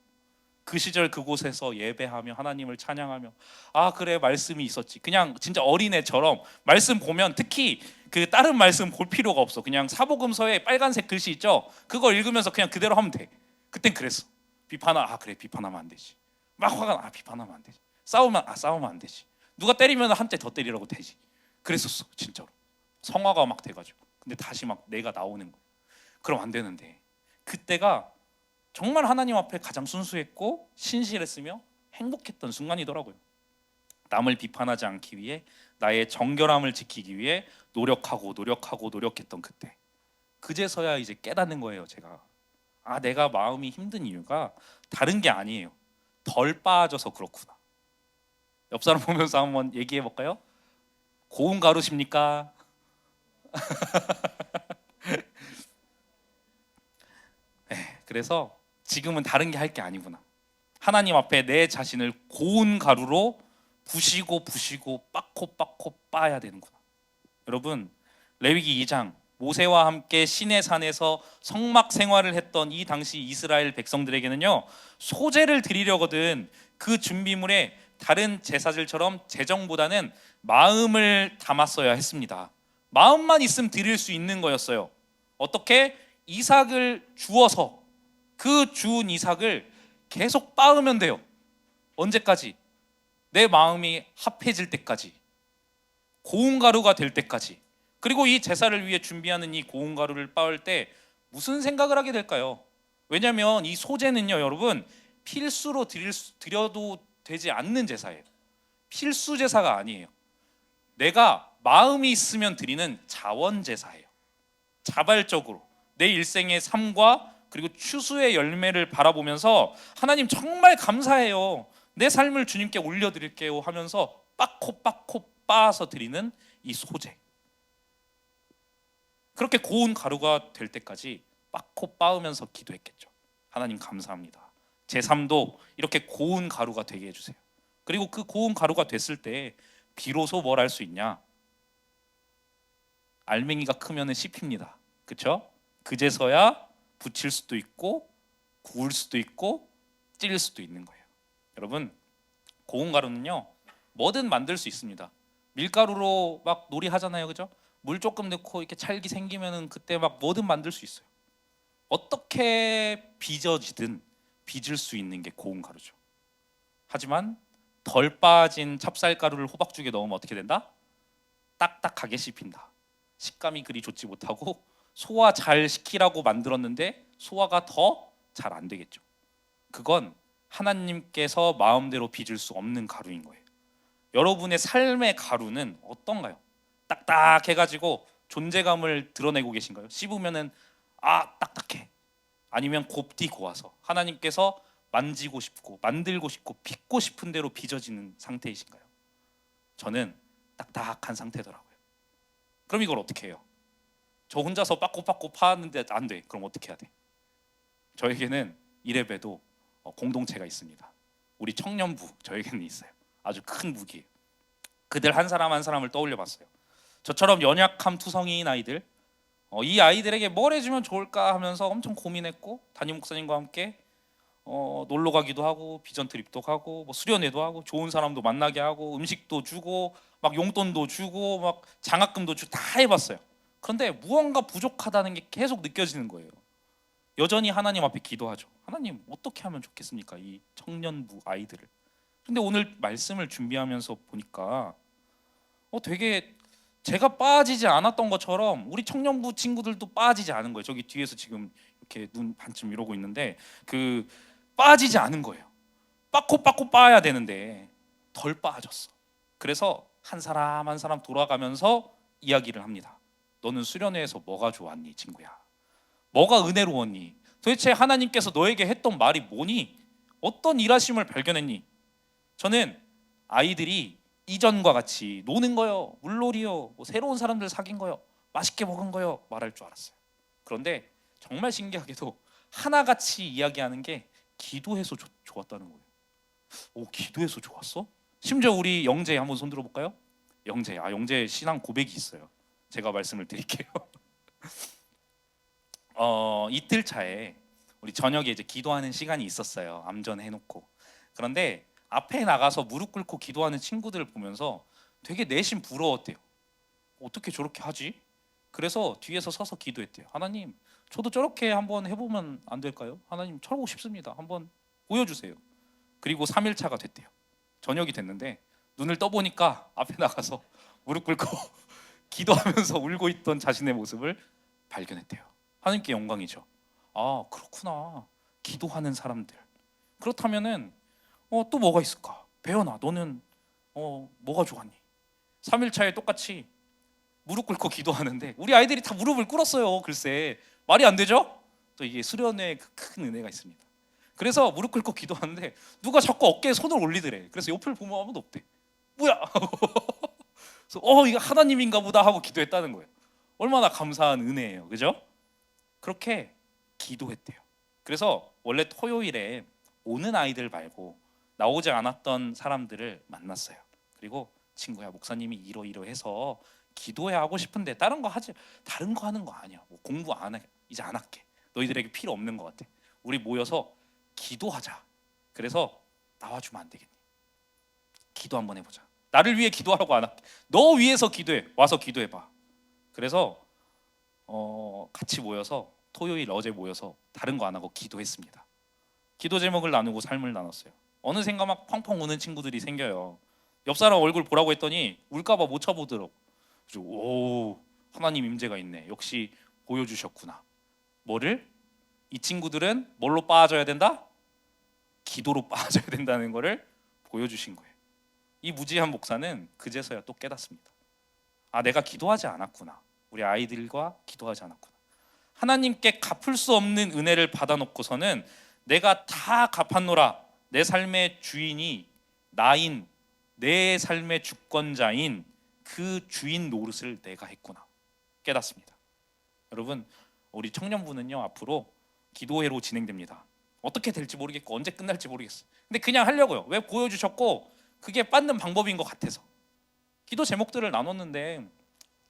그 시절 그곳에서 예배하며 하나님을 찬양하며, 아 그래 말씀이 있었지. 그냥 진짜 어린애처럼 말씀 보면, 특히 그 다른 말씀 볼 필요가 없어. 그냥 사복음서에 빨간색 글씨 있죠. 그거 읽으면서 그냥 그대로 하면 돼. 그땐 그랬어. 비판하, 아 그래 비판하면 안 되지. 막 화가 나, 아 비판하면 안 되지. 싸우면, 아 싸우면 안 되지. 누가 때리면 한 대 더 때리라고 되지. 그랬었어 진짜로. 성화가 막 돼가지고. 근데 다시 막 내가 나오는 거야. 그럼 안 되는데, 그때가 정말 하나님 앞에 가장 순수했고 신실했으며 행복했던 순간이더라고요. 남을 비판하지 않기 위해, 나의 정결함을 지키기 위해 노력했던 그때. 그제서야 이제 깨닫는 거예요. 제가, 아 내가 마음이 힘든 이유가 다른 게 아니에요. 덜 빠져서 그렇구나. 옆 사람 보면서 한번 얘기해 볼까요? 고운 가루십니까? 그래서 지금은 다른 게 할 게 아니구나. 하나님 앞에 내 자신을 고운 가루로 부시고 빻고 빻아야 되는구나. 여러분, 레위기 2장, 모세와 함께 시내 산에서 성막 생활을 했던 이 당시 이스라엘 백성들에게는요, 소제를 드리려거든 그 준비물에 다른 제사들처럼 재정보다는 마음을 담았어야 했습니다. 마음만 있으면 드릴 수 있는 거였어요. 어떻게? 이삭을 주어서, 그 주운 이삭을 계속 빻으면 돼요. 언제까지? 내 마음이 합해질 때까지, 고운 가루가 될 때까지. 그리고 이 제사를 위해 준비하는 이 고운 가루를 빻을 때 무슨 생각을 하게 될까요? 왜냐하면 이 소제는요, 여러분, 필수로 드려도 되지 않는 제사예요. 필수 제사가 아니에요. 내가 마음이 있으면 드리는 자원 제사예요. 자발적으로 내 일생의 삶과 그리고 추수의 열매를 바라보면서, 하나님 정말 감사해요, 내 삶을 주님께 올려드릴게요 하면서 빻고 빻아서 드리는 이 소제. 그렇게 고운 가루가 될 때까지 빻고 빻으면서 기도했겠죠. 하나님 감사합니다, 제 삶도 이렇게 고운 가루가 되게 해주세요. 그리고 그 고운 가루가 됐을 때 비로소 뭘 할 수 있냐? 알맹이가 크면은 씹힙니다. 그렇죠? 그제서야 붙일 수도 있고 구울 수도 있고 찔릴 수도 있는 거예요. 여러분, 고운 가루는요 뭐든 만들 수 있습니다. 밀가루로 막 놀이 하잖아요, 그죠? 물 조금 넣고 이렇게 찰기 생기면은 그때 막 뭐든 만들 수 있어요. 어떻게 빚어지든 빚을 수 있는 게 고운 가루죠. 하지만 덜 빠진 찹쌀가루를 호박죽에 넣으면 어떻게 된다? 딱딱하게 씹힌다. 식감이 그리 좋지 못하고 소화 잘 시키라고 만들었는데 소화가 더 잘 안 되겠죠. 그건 하나님께서 마음대로 빚을 수 없는 가루인 거예요. 여러분의 삶의 가루는 어떤가요? 딱딱해가지고 존재감을 드러내고 계신가요? 씹으면은 아 딱딱해. 아니면 곱디 고와서 하나님께서 만지고 싶고 만들고 싶고 빚고 싶은 대로 빚어지는 상태이신가요? 저는 딱딱한 상태더라고요. 그럼 이걸 어떻게 해요? 저 혼자서 빠꼬 파는데 안 돼. 그럼 어떻게 해야 돼? 저에게는 이래봬도 공동체가 있습니다. 우리 청년부, 저에게는 있어요. 아주 큰 무기예요. 그들 한 사람 한 사람을 떠올려 봤어요. 저처럼 연약함 투성이인 아이들, 이 아이들에게 뭘 해주면 좋을까 하면서 엄청 고민했고, 담임 목사님과 함께 놀러 가기도 하고 비전 트립도 가고 뭐 수련회도 하고 좋은 사람도 만나게 하고 음식도 주고 막 용돈도 주고 막 장학금도 주고 다 해봤어요. 그런데 무언가 부족하다는 게 계속 느껴지는 거예요. 여전히 하나님 앞에 기도하죠. 하나님 어떻게 하면 좋겠습니까? 이 청년부 아이들을. 근데 오늘 말씀을 준비하면서 보니까 되게 제가 빠지지 않았던 것처럼 우리 청년부 친구들도 빠지지 않은 거예요. 저기 뒤에서 지금 이렇게 눈 반쯤 이러고 있는데 그 빠지지 않은 거예요. 빠코 빠야 되는데 덜 빠졌어. 그래서 한 사람 한 사람 돌아가면서 이야기를 합니다. 너는 수련회에서 뭐가 좋았니, 친구야? 뭐가 은혜로웠니? 도대체 하나님께서 너에게 했던 말이 뭐니? 어떤 일하심을 발견했니? 저는 아이들이 이전과 같이 노는 거요, 물놀이요, 뭐 새로운 사람들 사귄 거요, 맛있게 먹은 거요 말할 줄 알았어요. 그런데 정말 신기하게도 하나같이 이야기하는 게 기도해서 좋았다는 거예요. 오, 기도해서 좋았어? 심지어 우리 영재 한번 손 들어볼까요? 영재 신앙 고백이 있어요. 제가 말씀을 드릴게요. 이틀 차에 우리 저녁에 이제 기도하는 시간이 있었어요. 암전 해놓고. 그런데 앞에 나가서 무릎 꿇고 기도하는 친구들을 보면서 되게 내심 부러웠대요. 어떻게 저렇게 하지? 그래서 뒤에서 서서 기도했대요. 하나님, 저도 저렇게 한번 해보면 안 될까요? 하나님, 저러고 싶습니다. 한번 보여주세요. 그리고 3일차가 됐대요. 저녁이 됐는데 눈을 떠보니까 앞에 나가서 무릎 꿇고 기도하면서 울고 있던 자신의 모습을 발견했대요. 하나님께 영광이죠. 아, 그렇구나. 기도하는 사람들. 그렇다면은 또 뭐가 있을까? 배연아, 너는 뭐가 좋았니? 3일차에 똑같이 무릎 꿇고 기도하는데 우리 아이들이 다 무릎을 꿇었어요. 글쎄 말이 안 되죠? 또 이게 수련회의 큰 은혜가 있습니다. 그래서 무릎 꿇고 기도하는데 누가 자꾸 어깨에 손을 올리더래. 그래서 옆을 보면 아무도 없대. 뭐야? 그래서 이거 하나님인가 보다 하고 기도했다는 거예요. 얼마나 감사한 은혜예요, 그죠? 그렇게 기도했대요. 그래서 원래 토요일에 오는 아이들 말고 나오지 않았던 사람들을 만났어요. 그리고 친구야, 목사님이 이러이러해서 기도해 하고 싶은데 다른 거 하는 거 아니야. 뭐 공부 안 해. 이제 안 할게. 너희들에게 필요 없는 것 같아. 우리 모여서 기도하자. 그래서 나와주면 안 되겠니? 기도 한번 해보자. 나를 위해 기도하라고 안 할게. 너 위해서 기도해. 와서 기도해봐. 그래서 같이 모여서 토요일 어제 모여서 다른 거 안 하고 기도했습니다. 기도 제목을 나누고 삶을 나눴어요. 어느샌가 막 펑펑 우는 친구들이 생겨요. 옆 사람 얼굴 보라고 했더니 울까봐 못 쳐보더라고. 그래서 오, 하나님 임재가 있네. 역시 보여주셨구나. 뭐를? 이 친구들은 뭘로 빠져야 된다? 기도로 빠져야 된다는 것을 보여주신 거예요. 이 무지한 목사는 그제서야 또 깨닫습니다. 아, 내가 기도하지 않았구나. 우리 아이들과 기도하지 않았구나. 하나님께 갚을 수 없는 은혜를 받아놓고서는 내가 다 갚았노라. 내 삶의 주인이 나인, 내 삶의 주권자인 그 주인 노릇을 내가 했구나. 깨닫습니다. 여러분, 우리 청년부는요 앞으로 기도회로 진행됩니다. 어떻게 될지 모르겠고 언제 끝날지 모르겠어요. 근데 그냥 하려고요. 왜? 보여주셨고 그게 받는 방법인 것 같아서. 기도 제목들을 나눴는데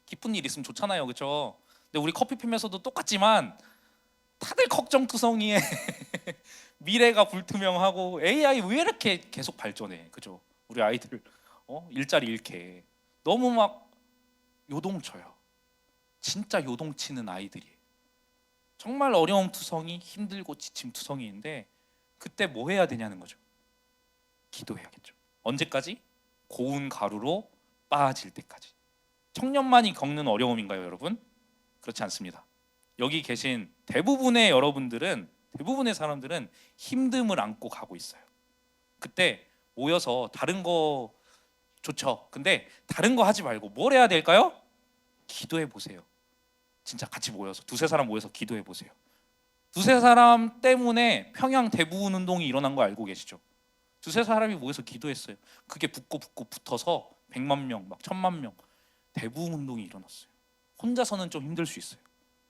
기쁜 일 있으면 좋잖아요, 그렇죠? 근데 우리 커피 팸에서도 똑같지만 다들 걱정투성이에 미래가 불투명하고 AI 왜 이렇게 계속 발전해, 그죠? 우리 아이들 일자리 잃게 너무 막 요동쳐요. 진짜 요동치는 아이들이 정말 어려움투성이, 힘들고 지침투성이인데 그때 뭐 해야 되냐는 거죠. 기도해야겠죠. 언제까지? 고운 가루로 빠질 때까지. 청년만이 겪는 어려움인가요, 여러분? 그렇지 않습니다. 여기 계신 대부분의 사람들은 힘듦을 안고 가고 있어요. 그때 모여서 다른 거 좋죠. 근데 다른 거 하지 말고 뭘 해야 될까요? 기도해 보세요. 진짜 같이 모여서 두세 사람 모여서 기도해 보세요. 두세 사람 때문에 평양 대부분 운동이 일어난 거 알고 계시죠? 두세 사람이 모여서 기도했어요. 그게 붙고 붙어서 100만 명, 막 1000만 명 대부분 운동이 일어났어요. 혼자서는 좀 힘들 수 있어요.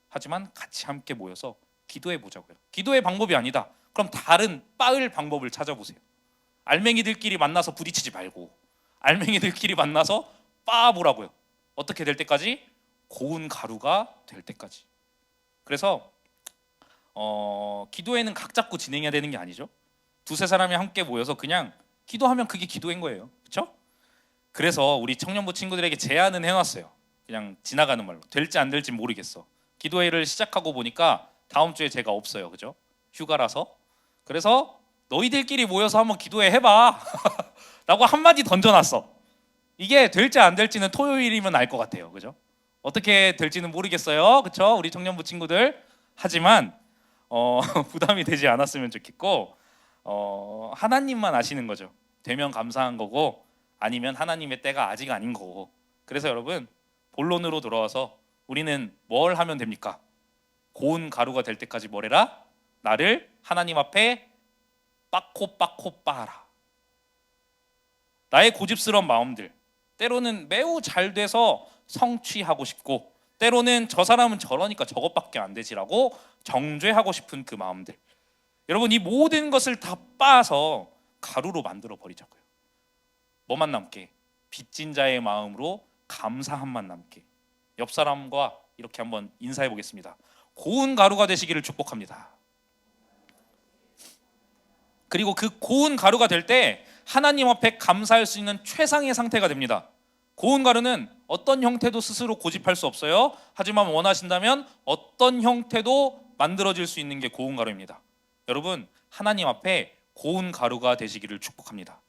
하지만 같이 함께 모여서 기도해 보자고요. 기도의 방법이 아니다. 그럼 다른 빠을 방법을 찾아보세요. 알맹이들끼리 만나서 부딪히지 말고 알맹이들끼리 만나서 빻아보라고요. 어떻게 될 때까지? 고운 가루가 될 때까지. 그래서 기도회는 각 잡고 진행해야 되는 게 아니죠. 두세 사람이 함께 모여서 그냥 기도하면 그게 기도인 거예요. 그렇죠? 그래서 우리 청년부 친구들에게 제안은 해놨어요. 그냥 지나가는 말로 될지 안 될지 모르겠어. 기도회를 시작하고 보니까 다음 주에 제가 없어요. 그죠? 휴가라서. 그래서 너희들끼리 모여서 한번 기도회 해봐 라고 한마디 던져놨어. 이게 될지 안 될지는 토요일이면 알 것 같아요. 그죠? 어떻게 될지는 모르겠어요. 그렇죠? 우리 청년부 친구들. 하지만 부담이 되지 않았으면 좋겠고 하나님만 아시는 거죠. 되면 감사한 거고 아니면 하나님의 때가 아직 아닌 거고. 그래서 여러분 본론으로 돌아와서 우리는 뭘 하면 됩니까? 고운 가루가 될 때까지 뭘 해라? 나를 하나님 앞에 빠코 빠라. 나의 고집스러운 마음들, 때로는 매우 잘 돼서 성취하고 싶고 때로는 저 사람은 저러니까 저것밖에 안 되지라고 정죄하고 싶은 그 마음들, 여러분 이 모든 것을 다 빻아서 가루로 만들어 버리자고요. 뭐만 남게? 빚진 자의 마음으로 감사함만 남게. 옆 사람과 이렇게 한번 인사해 보겠습니다. 고운 가루가 되시기를 축복합니다. 그리고 그 고운 가루가 될 때 하나님 앞에 감사할 수 있는 최상의 상태가 됩니다. 고운 가루는 어떤 형태도 스스로 고집할 수 없어요. 하지만 원하신다면 어떤 형태도 만들어질 수 있는 게 고운 가루입니다. 여러분 하나님 앞에 고운 가루가 되시기를 축복합니다.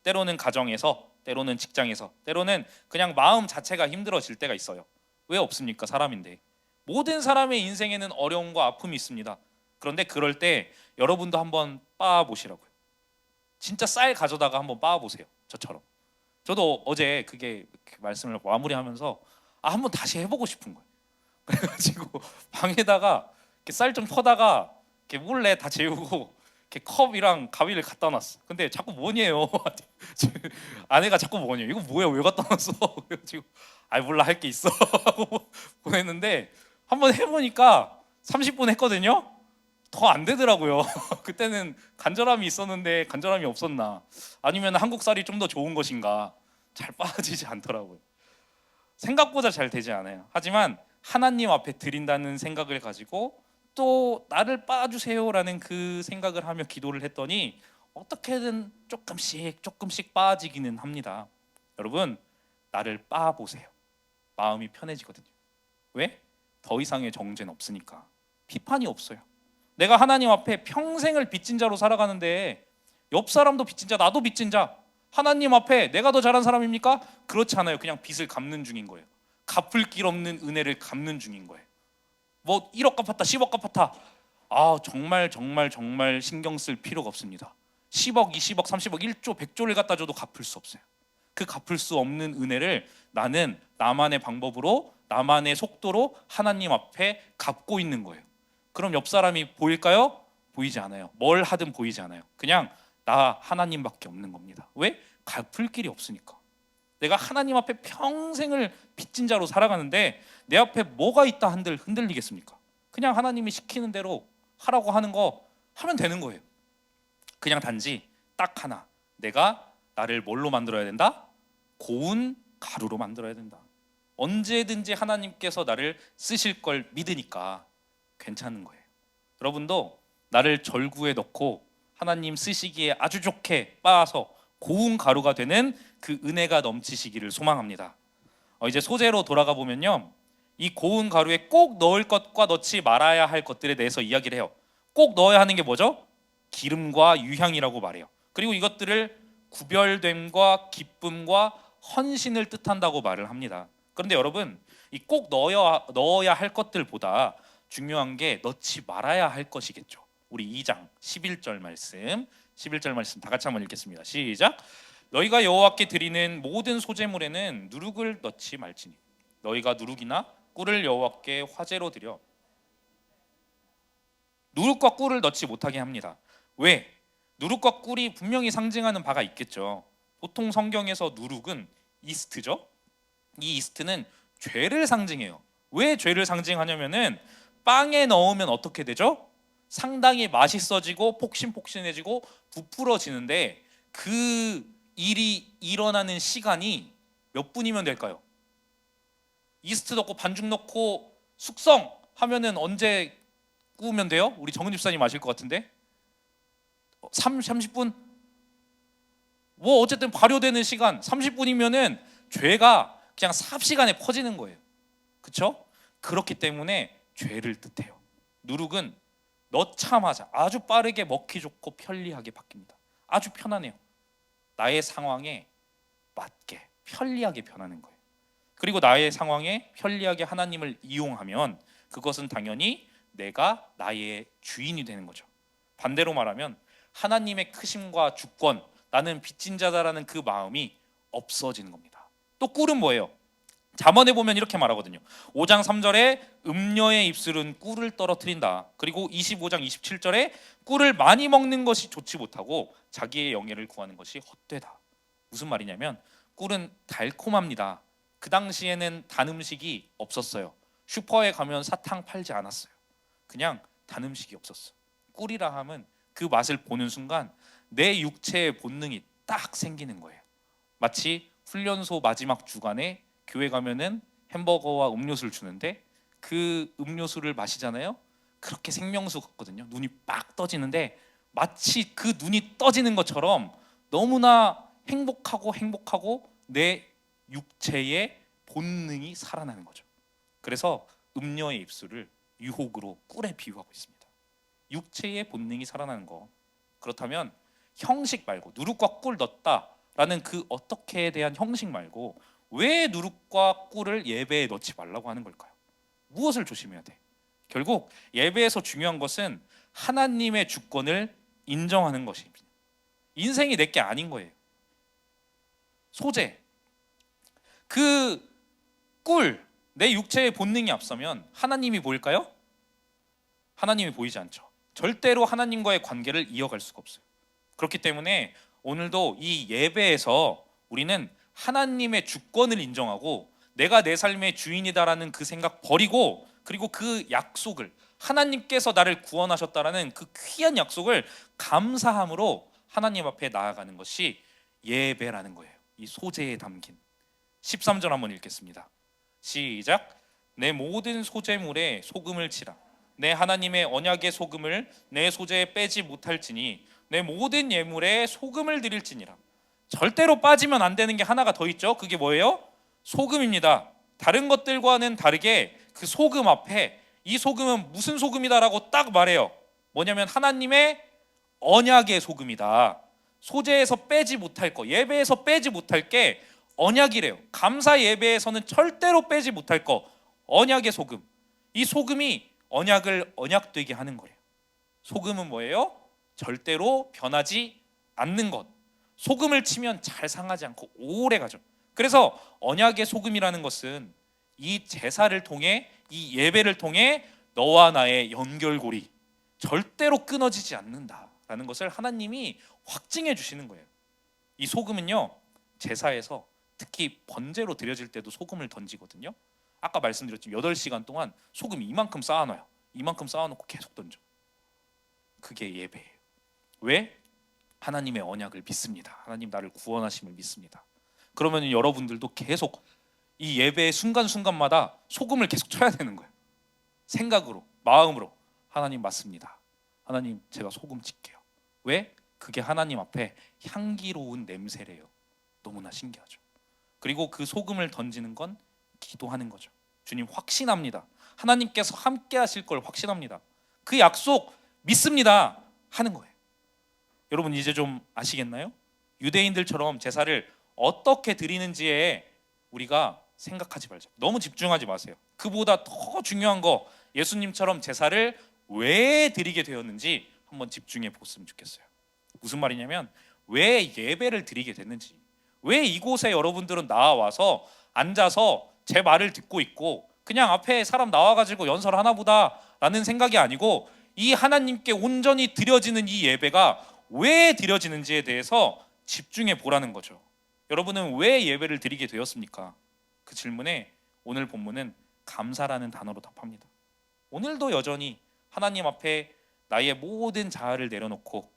때로는 가정에서, 때로는 직장에서, 때로는 그냥 마음 자체가 힘들어질 때가 있어요. 왜 없습니까? 사람인데. 모든 사람의 인생에는 어려움과 아픔이 있습니다. 그런데 그럴 때 여러분도 한번 빻아보시라고요. 진짜 쌀 가져다가 한번 빻아보세요. 저처럼. 저도 어제 그게 말씀을 마무리하면서 한번 다시 해보고 싶은 거예요. 그래가지고 방에다가 쌀 좀 퍼다가 이렇게 몰래 다 재우고 이렇게 컵이랑 가위를 갖다 놨어. 근데 자꾸 뭐니에요? 아내가 자꾸 뭐니? 이거 뭐야? 왜 갖다 놨어? 그래가지고 몰라 할 게 있어 하고 보냈는데 한번 해보니까 30분 했거든요. 더 안 되더라고요. 그때는 간절함이 있었는데 간절함이 없었나? 아니면 한국 쌀이 좀 더 좋은 것인가? 잘 빠지지 않더라고요. 생각보다 잘 되지 않아요. 하지만 하나님 앞에 드린다는 생각을 가지고 또 나를 빻아주세요라는 그 생각을 하며 기도를 했더니 어떻게든 조금씩 빠지기는 합니다. 여러분 나를 빻아보세요. 마음이 편해지거든요. 왜? 더 이상의 정죄는 없으니까. 비판이 없어요. 내가 하나님 앞에 평생을 빚진 자로 살아가는데 옆 사람도 빚진 자, 나도 빚진 자, 하나님 앞에 내가 더 잘한 사람입니까? 그렇지 않아요. 그냥 빚을 갚는 중인 거예요. 갚을 길 없는 은혜를 갚는 중인 거예요. 뭐 1억 갚았다 10억 갚았다, 정말 신경 쓸 필요가 없습니다. 10억 20억 30억 1조 100조를 갖다 줘도 갚을 수 없어요. 그 갚을 수 없는 은혜를 나는 나만의 방법으로 나만의 속도로 하나님 앞에 갚고 있는 거예요. 그럼 옆 사람이 보일까요? 보이지 않아요. 뭘 하든 보이지 않아요. 그냥 나 하나님밖에 없는 겁니다. 왜? 갚을 길이 없으니까. 내가 하나님 앞에 평생을 빚진 자로 살아가는데 내 앞에 뭐가 있다 한들 흔들리겠습니까? 그냥 하나님이 시키는 대로 하라고 하는 거 하면 되는 거예요. 그냥 단지 딱 하나, 내가 나를 뭘로 만들어야 된다? 고운 가루로 만들어야 된다. 언제든지 하나님께서 나를 쓰실 걸 믿으니까 괜찮은 거예요. 여러분도 나를 절구에 넣고 하나님 쓰시기에 아주 좋게 빻아서 고운 가루가 되는 그 은혜가 넘치시기를 소망합니다. 이제 소재로 돌아가 보면요, 이 고운 가루에 꼭 넣을 것과 넣지 말아야 할 것들에 대해서 이야기를 해요. 꼭 넣어야 하는 게 뭐죠? 기름과 유향이라고 말해요. 그리고 이것들을 구별됨과 기쁨과 헌신을 뜻한다고 말을 합니다. 그런데 여러분, 이 꼭 넣어야 할 것들보다 중요한 게 넣지 말아야 할 것이겠죠. 우리 2장 11절 말씀 다 같이 한번 읽겠습니다. 시작. 너희가 여호와께 드리는 모든 소제물에는 누룩을 넣지 말지니 너희가 누룩이나 꿀을 여호와께 화제로 드려 누룩과 꿀을 넣지 못하게 합니다. 왜? 누룩과 꿀이 분명히 상징하는 바가 있겠죠. 보통 성경에서 누룩은 이스트죠. 이 이스트는 죄를 상징해요. 왜 죄를 상징하냐면은 빵에 넣으면 어떻게 되죠? 상당히 맛있어지고 폭신폭신해지고 부풀어지는데 그 일이 일어나는 시간이 몇 분이면 될까요? 이스트 넣고 반죽 넣고 숙성하면은 언제 구우면 돼요? 우리 정은 집사님 아실 것 같은데 30분? 뭐 어쨌든 발효되는 시간 30분이면은 죄가 그냥 삽시간에 퍼지는 거예요. 그렇죠? 그렇기 때문에 죄를 뜻해요. 누룩은 넣자마자 아주 빠르게 먹기 좋고 편리하게 바뀝니다. 아주 편안해요. 나의 상황에 맞게 편리하게 변하는 거예요. 그리고 나의 상황에 편리하게 하나님을 이용하면 그것은 당연히 내가 나의 주인이 되는 거죠. 반대로 말하면 하나님의 크심과 주권, 나는 빚진 자다라는 그 마음이 없어지는 겁니다. 또 꿀은 뭐예요? 잠언에 보면 이렇게 말하거든요. 5장 3절에 음녀의 입술은 꿀을 떨어뜨린다. 그리고 25장 27절에 꿀을 많이 먹는 것이 좋지 못하고 자기의 영예를 구하는 것이 헛되다. 무슨 말이냐면 꿀은 달콤합니다. 그 당시에는 단 음식이 없었어요. 슈퍼에 가면 사탕 팔지 않았어요. 그냥 단 음식이 없었어. 꿀이라 함은 그 맛을 보는 순간 내 육체의 본능이 딱 생기는 거예요. 마치 훈련소 마지막 주간에 교회 가면은 햄버거와 음료수를 주는데 그 음료수를 마시잖아요. 그렇게 생명수 같거든요. 눈이 빡 떠지는데 마치 그 눈이 떠지는 것처럼 너무나 행복하고 내 육체의 본능이 살아나는 거죠. 그래서 음녀의 입술을 유혹으로 꿀에 비유하고 있습니다. 육체의 본능이 살아나는 거. 그렇다면 형식 말고 누룩과 꿀 넣었다라는 그 어떻게에 대한 형식 말고 왜 누룩과 꿀을 예배에 넣지 말라고 하는 걸까요? 무엇을 조심해야 돼? 결국 예배에서 중요한 것은 하나님의 주권을 인정하는 것입니다. 인생이 내 게 아닌 거예요. 소재, 그 꿀, 내 육체의 본능이 앞서면 하나님이 보일까요? 하나님이 보이지 않죠. 절대로 하나님과의 관계를 이어갈 수가 없어요. 그렇기 때문에 오늘도 이 예배에서 우리는 하나님의 주권을 인정하고 내가 내 삶의 주인이다라는 그 생각 버리고 그리고 그 약속을 하나님께서 나를 구원하셨다라는 그 귀한 약속을 감사함으로 하나님 앞에 나아가는 것이 예배라는 거예요. 이 소재에 담긴 13절 한번 읽겠습니다. 시작. 내 모든 소재물에 소금을 치라. 내 하나님의 언약의 소금을 내 소재에 빼지 못할지니 내 모든 예물에 소금을 드릴지니라. 절대로 빠지면 안 되는 게 하나가 더 있죠. 그게 뭐예요? 소금입니다. 다른 것들과는 다르게 그 소금 앞에 이 소금은 무슨 소금이다라고 딱 말해요. 뭐냐면 하나님의 언약의 소금이다. 소재에서 빼지 못할 거, 예배에서 빼지 못할 게 언약이래요. 감사 예배에서는 절대로 빼지 못할 거, 언약의 소금. 이 소금이 언약을 언약되게 하는 거래요. 소금은 뭐예요? 절대로 변하지 않는 것. 소금을 치면 잘 상하지 않고 오래 가죠. 그래서 언약의 소금이라는 것은 이 제사를 통해 이 예배를 통해 너와 나의 연결고리 절대로 끊어지지 않는다라는 것을 하나님이 확증해 주시는 거예요. 이 소금은요 제사에서 특히 번제로 드려질 때도 소금을 던지거든요. 아까 말씀드렸지만 8시간 동안 소금 이만큼 쌓아놔요. 이만큼 쌓아놓고 계속 던져. 그게 예배예요. 왜? 하나님의 언약을 믿습니다. 하나님 나를 구원하심을 믿습니다. 그러면 여러분들도 계속 이 예배의 순간순간마다 소금을 계속 쳐야 되는 거예요. 생각으로, 마음으로 하나님 맞습니다. 하나님 제가 소금 칠게요. 왜? 그게 하나님 앞에 향기로운 냄새래요. 너무나 신기하죠. 그리고 그 소금을 던지는 건 기도하는 거죠. 주님 확신합니다. 하나님께서 함께 하실 걸 확신합니다. 그 약속 믿습니다 하는 거예요. 여러분 이제 좀 아시겠나요? 유대인들처럼 제사를 어떻게 드리는지에 우리가 생각하지 말자. 너무 집중하지 마세요. 그보다 더 중요한 거 예수님처럼 제사를 왜 드리게 되었는지 한번 집중해 보았으면 좋겠어요. 무슨 말이냐면 왜 예배를 드리게 됐는지, 왜 이곳에 여러분들은 나와서 앉아서 제 말을 듣고 있고 그냥 앞에 사람 나와가지고 연설하나 보다 라는 생각이 아니고 이 하나님께 온전히 드려지는 이 예배가 왜 드려지는지에 대해서 집중해 보라는 거죠. 여러분은 왜 예배를 드리게 되었습니까? 그 질문에 오늘 본문은 감사라는 단어로 답합니다. 오늘도 여전히 하나님 앞에 나의 모든 자아를 내려놓고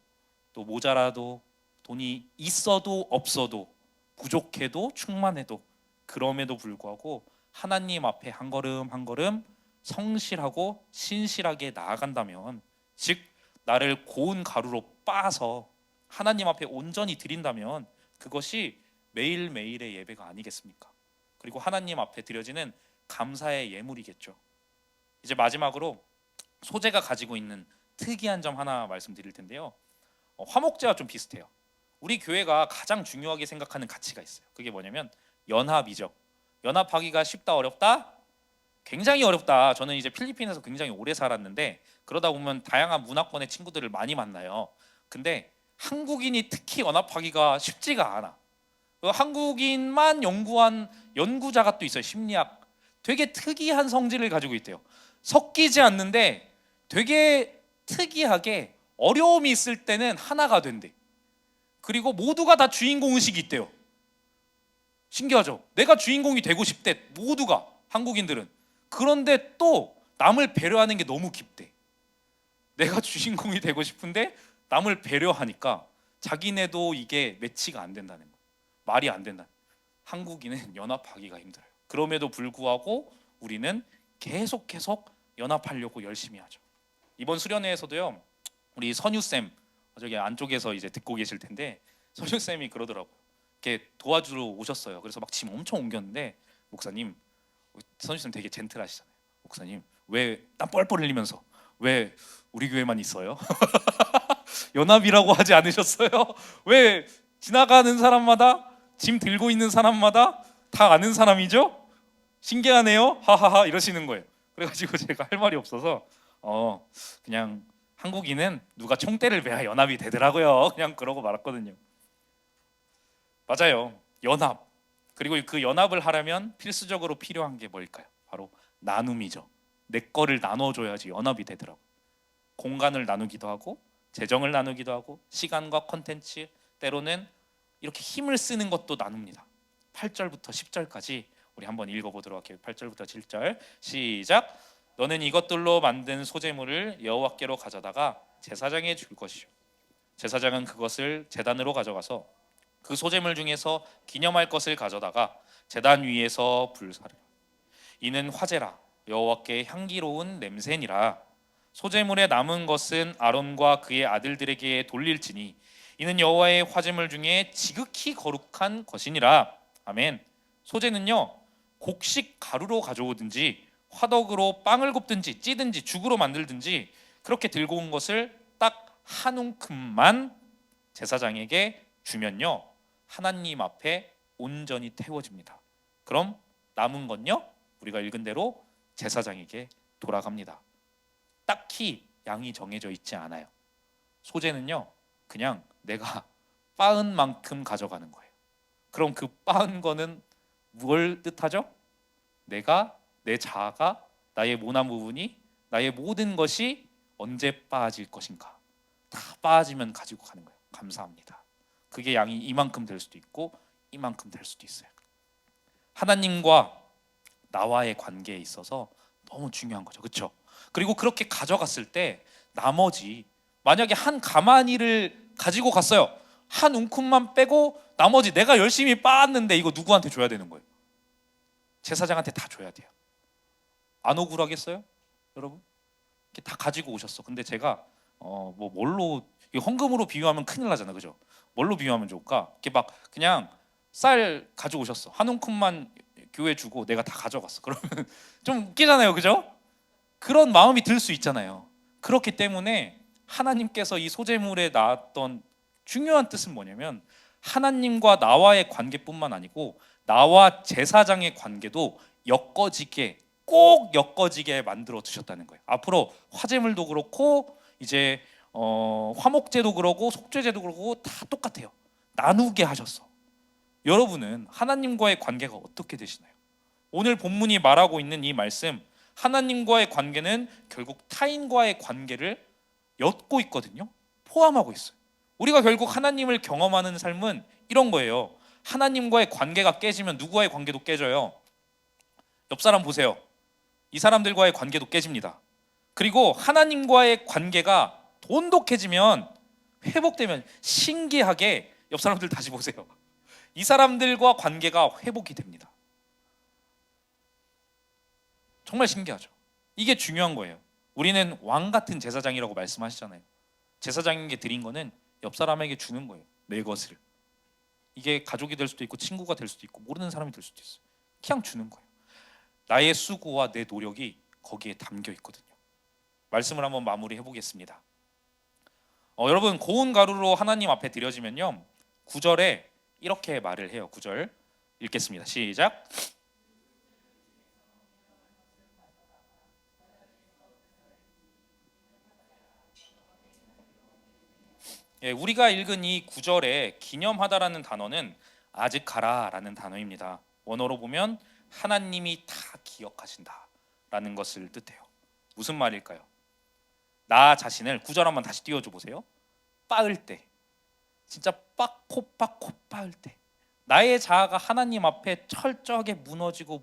또 모자라도 돈이 있어도 없어도 부족해도 충만해도 그럼에도 불구하고 하나님 앞에 한 걸음 한 걸음 성실하고 신실하게 나아간다면, 즉 나를 고운 가루로 빻아서 하나님 앞에 온전히 드린다면 그것이 매일매일의 예배가 아니겠습니까? 그리고 하나님 앞에 드려지는 감사의 예물이겠죠. 이제 마지막으로 소재가 가지고 있는 특이한 점 하나 말씀드릴 텐데요. 화목제와 좀 비슷해요. 우리 교회가 가장 중요하게 생각하는 가치가 있어요. 그게 뭐냐면 연합이죠. 연합하기가 쉽다 어렵다? 굉장히 어렵다. 저는 이제 필리핀에서 굉장히 오래 살았는데 그러다 보면 다양한 문화권의 친구들을 많이 만나요. 근데 한국인이 특히 연합하기가 쉽지가 않아. 한국인만 연구한 연구자가 또 있어요. 심리학. 되게 특이한 성질을 가지고 있대요. 섞이지 않는데 되게 특이하게 어려움이 있을 때는 하나가 된대. 그리고 모두가 다 주인공 의식이 있대요. 신기하죠? 내가 주인공이 되고 싶대. 모두가, 한국인들은. 그런데 또 남을 배려하는 게 너무 깊대. 내가 주인공이 되고 싶은데 남을 배려하니까 자기네도 이게 매치가 안 된다는 거예요. 말이 안 된다. 한국인은 연합하기가 힘들어요. 그럼에도 불구하고 우리는 계속 연합하려고 열심히 하죠. 이번 수련회에서도요, 우리 선유쌤, 저기 안쪽에서 이제 듣고 계실 텐데, 선유쌤이 그러더라고요. 이렇게 도와주러 오셨어요. 그래서 막 짐 엄청 옮겼는데, 목사님, 선유쌤 되게 젠틀하시잖아요. 목사님, 왜 땀 뻘뻘 흘리면서 왜 우리 교회만 있어요? 연합이라고 하지 않으셨어요? 왜 지나가는 사람마다, 짐 들고 있는 사람마다 다 아는 사람이죠? 신기하네요. 하하하 이러시는 거예요. 그래가지고 제가 할 말이 없어서 그냥 한국인은 누가 총대를 매야 연합이 되더라고요. 그냥 그러고 말았거든요. 맞아요. 연합. 그리고 그 연합을 하려면 필수적으로 필요한 게 뭘까요? 바로 나눔이죠. 내 거를 나눠줘야지 연합이 되더라고요. 공간을 나누기도 하고 재정을 나누기도 하고 시간과 컨텐츠, 때로는 이렇게 힘을 쓰는 것도 나눕니다. 8절부터 10절까지 우리 한번 읽어보도록 할게요. 8절부터 7절 시작. 너는 이것들로 만든 소재물을 여호와께로 가져다가 제사장에 줄 것이요, 제사장은 그것을 제단으로 가져가서 그 소재물 중에서 기념할 것을 가져다가 제단 위에서 불사르라. 이는 화제라, 여호와께 향기로운 냄새니라. 소재물에 남은 것은 아론과 그의 아들들에게 돌릴지니 이는 여호와의 화제물 중에 지극히 거룩한 것이니라. 아멘. 소재는요, 곡식 가루로 가져오든지 화덕으로 빵을 굽든지 찌든지 죽으로 만들든지 그렇게 들고 온 것을 딱 한 움큼만 제사장에게 주면요, 하나님 앞에 온전히 태워집니다. 그럼 남은 건요, 우리가 읽은 대로 제사장에게 돌아갑니다. 딱히 양이 정해져 있지 않아요. 소재는요, 그냥 내가 빻은 만큼 가져가는 거예요. 그럼 그 빻은 거는 뭘 뜻하죠? 내가, 내 자아가, 나의 모난 부분이, 나의 모든 것이 언제 빠질 것인가, 다 빠지면 가지고 가는 거예요. 감사합니다. 그게 양이 이만큼 될 수도 있고 이만큼 될 수도 있어요. 하나님과 나와의 관계에 있어서 너무 중요한 거죠. 그렇죠? 그리고 그렇게 가져갔을 때 나머지, 만약에 한 가마니를 가지고 갔어요. 한 웅큼만 빼고 나머지 내가 열심히 빻았는데 이거 누구한테 줘야 되는 거예요? 제사장한테 다 줘야 돼요. 안 억울하겠어요? 여러분? 이렇게 다 가지고 오셨어. 근데 제가 뭘로, 헌금으로 비유하면 큰일 나잖아. 그죠? 뭘로 비유하면 좋을까? 이렇게 막 그냥 쌀 가져오셨어. 한 움큼만 교회 주고 내가 다 가져갔어. 그러면 좀 웃기잖아요. 그죠? 그런 마음이 들 수 있잖아요. 그렇기 때문에 하나님께서 이 소재물에 나왔던 중요한 뜻은 뭐냐면, 하나님과 나와의 관계뿐만 아니고 나와 제사장의 관계도 엮어지게, 꼭 엮어지게 만들어 두셨다는 거예요. 앞으로 화제물도 그렇고 이제 화목제도 그러고 속죄제도 그러고 다 똑같아요. 나누게 하셨어. 여러분은 하나님과의 관계가 어떻게 되시나요? 오늘 본문이 말하고 있는 이 말씀, 하나님과의 관계는 결국 타인과의 관계를 엮고 있거든요. 포함하고 있어요. 우리가 결국 하나님을 경험하는 삶은 이런 거예요. 하나님과의 관계가 깨지면 누구와의 관계도 깨져요. 옆 사람 보세요. 이 사람들과의 관계도 깨집니다. 그리고 하나님과의 관계가 돈독해지면, 회복되면 신기하게 옆 사람들 다시 보세요. 이 사람들과 관계가 회복이 됩니다. 정말 신기하죠. 이게 중요한 거예요. 우리는 왕 같은 제사장이라고 말씀하시잖아요. 제사장에게 드린 거는 옆 사람에게 주는 거예요. 내 것을. 이게 가족이 될 수도 있고 친구가 될 수도 있고 모르는 사람이 될 수도 있어요. 그냥 주는 거예요. 나의 수고와 내 노력이 거기에 담겨 있거든요. 말씀을 한번 마무리해 보겠습니다. 여러분, 고운 가루로 하나님 앞에 드려지면요, 9절에 이렇게 말을 해요. 9절 읽겠습니다. 시작. 예, 우리가 읽은 이 9절에 기념하다라는 단어는 아즈카라라는 단어입니다. 원어로 보면 하나님이 다 기억하신다라는 것을 뜻해요. 무슨 말일까요? 나 자신을 9절 한번 다시 띄워줘 보세요. 빻을 때, 진짜 빻고 빻을 때, 나의 자아가 하나님 앞에 철저하게 무너지고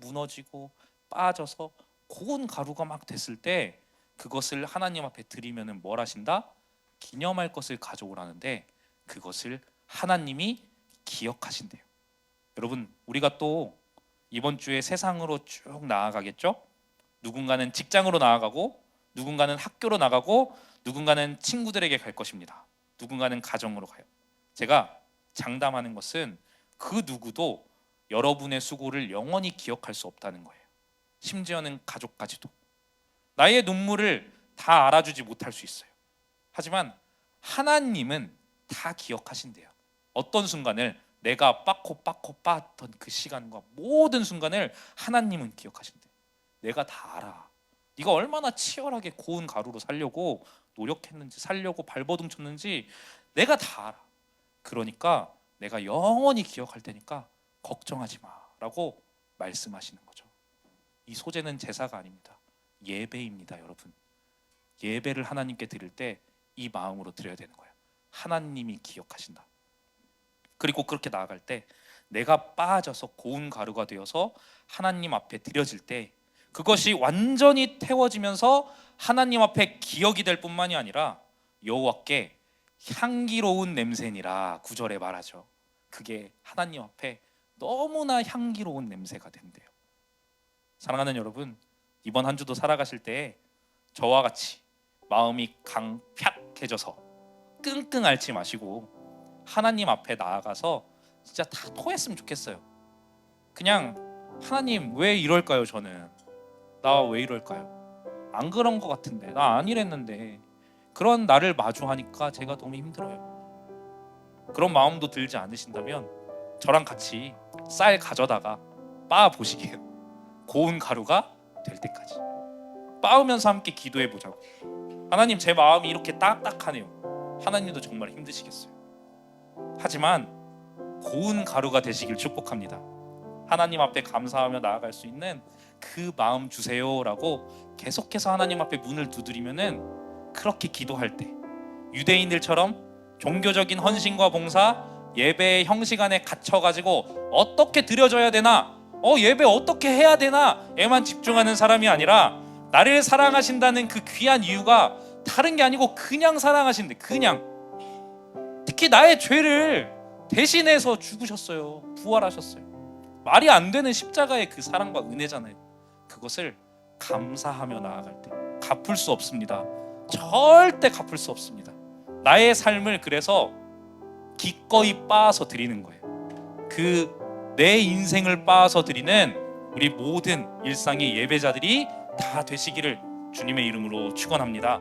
빠져서 고운 가루가 막 됐을 때, 그것을 하나님 앞에 드리면은 뭘 하신다? 기념할 것을 가져오라는데, 그것을 하나님이 기억하신대요. 여러분, 우리가 또 이번 주에 세상으로 쭉 나아가겠죠? 누군가는 직장으로 나아가고, 누군가는 학교로 나가고, 누군가는 친구들에게 갈 것입니다. 누군가는 가정으로 가요. 제가 장담하는 것은 그 누구도 여러분의 수고를 영원히 기억할 수 없다는 거예요. 심지어는 가족까지도. 나의 눈물을 다 알아주지 못할 수 있어요. 하지만 하나님은 다 기억하신대요. 어떤 순간을, 내가 빻고 빻던 그 시간과 모든 순간을 하나님은 기억하신대요. 내가 다 알아. 네가 얼마나 치열하게 고운 가루로 살려고 노력했는지, 살려고 발버둥 쳤는지 내가 다 알아. 그러니까 내가 영원히 기억할 테니까 걱정하지 마라고 말씀하시는 거죠. 이 소재는 제사가 아닙니다. 예배입니다, 여러분. 예배를 하나님께 드릴 때 이 마음으로 드려야 되는 거예요. 하나님이 기억하신다. 그리고 그렇게 나아갈 때 내가 빠져서 고운 가루가 되어서 하나님 앞에 드려질 때 그것이 완전히 태워지면서 하나님 앞에 기억이 될 뿐만이 아니라 여호와께 향기로운 냄새니라 9절에 말하죠. 그게 하나님 앞에 너무나 향기로운 냄새가 된대요. 사랑하는 여러분, 이번 한 주도 살아가실 때 저와 같이 마음이 강팍해져서 끙끙 앓지 마시고 하나님 앞에 나아가서 진짜 다 토했으면 좋겠어요. 그냥 하나님 왜 이럴까요? 저는 나 왜 이럴까요? 안 그런 것 같은데, 나 안 이랬는데, 그런 나를 마주하니까 제가 너무 힘들어요. 그런 마음도 들지 않으신다면 저랑 같이 쌀 가져다가 빻아 보시게요. 고운 가루가 될 때까지 빻으면서 함께 기도해 보자고. 하나님, 제 마음이 이렇게 딱딱하네요. 하나님도 정말 힘드시겠어요. 하지만 고운 가루가 되시길 축복합니다. 하나님 앞에 감사하며 나아갈 수 있는 그 마음 주세요라고 계속해서 하나님 앞에 문을 두드리면은, 그렇게 기도할 때 유대인들처럼 종교적인 헌신과 봉사, 예배의 형식 안에 갇혀가지고 어떻게 드려져야 되나, 예배 어떻게 해야 되나에만 집중하는 사람이 아니라 나를 사랑하신다는 그 귀한 이유가 다른 게 아니고 그냥 사랑하신대. 그냥 특히 나의 죄를 대신해서 죽으셨어요. 부활하셨어요. 말이 안 되는 십자가의 그 사랑과 은혜잖아요. 그것을 감사하며 나아갈 때 갚을 수 없습니다. 절대 갚을 수 없습니다. 나의 삶을 그래서 기꺼이 빻아서 드리는 거예요. 그 내 인생을 빻아서 드리는 우리 모든 일상의 예배자들이 다 되시기를 주님의 이름으로 축원합니다.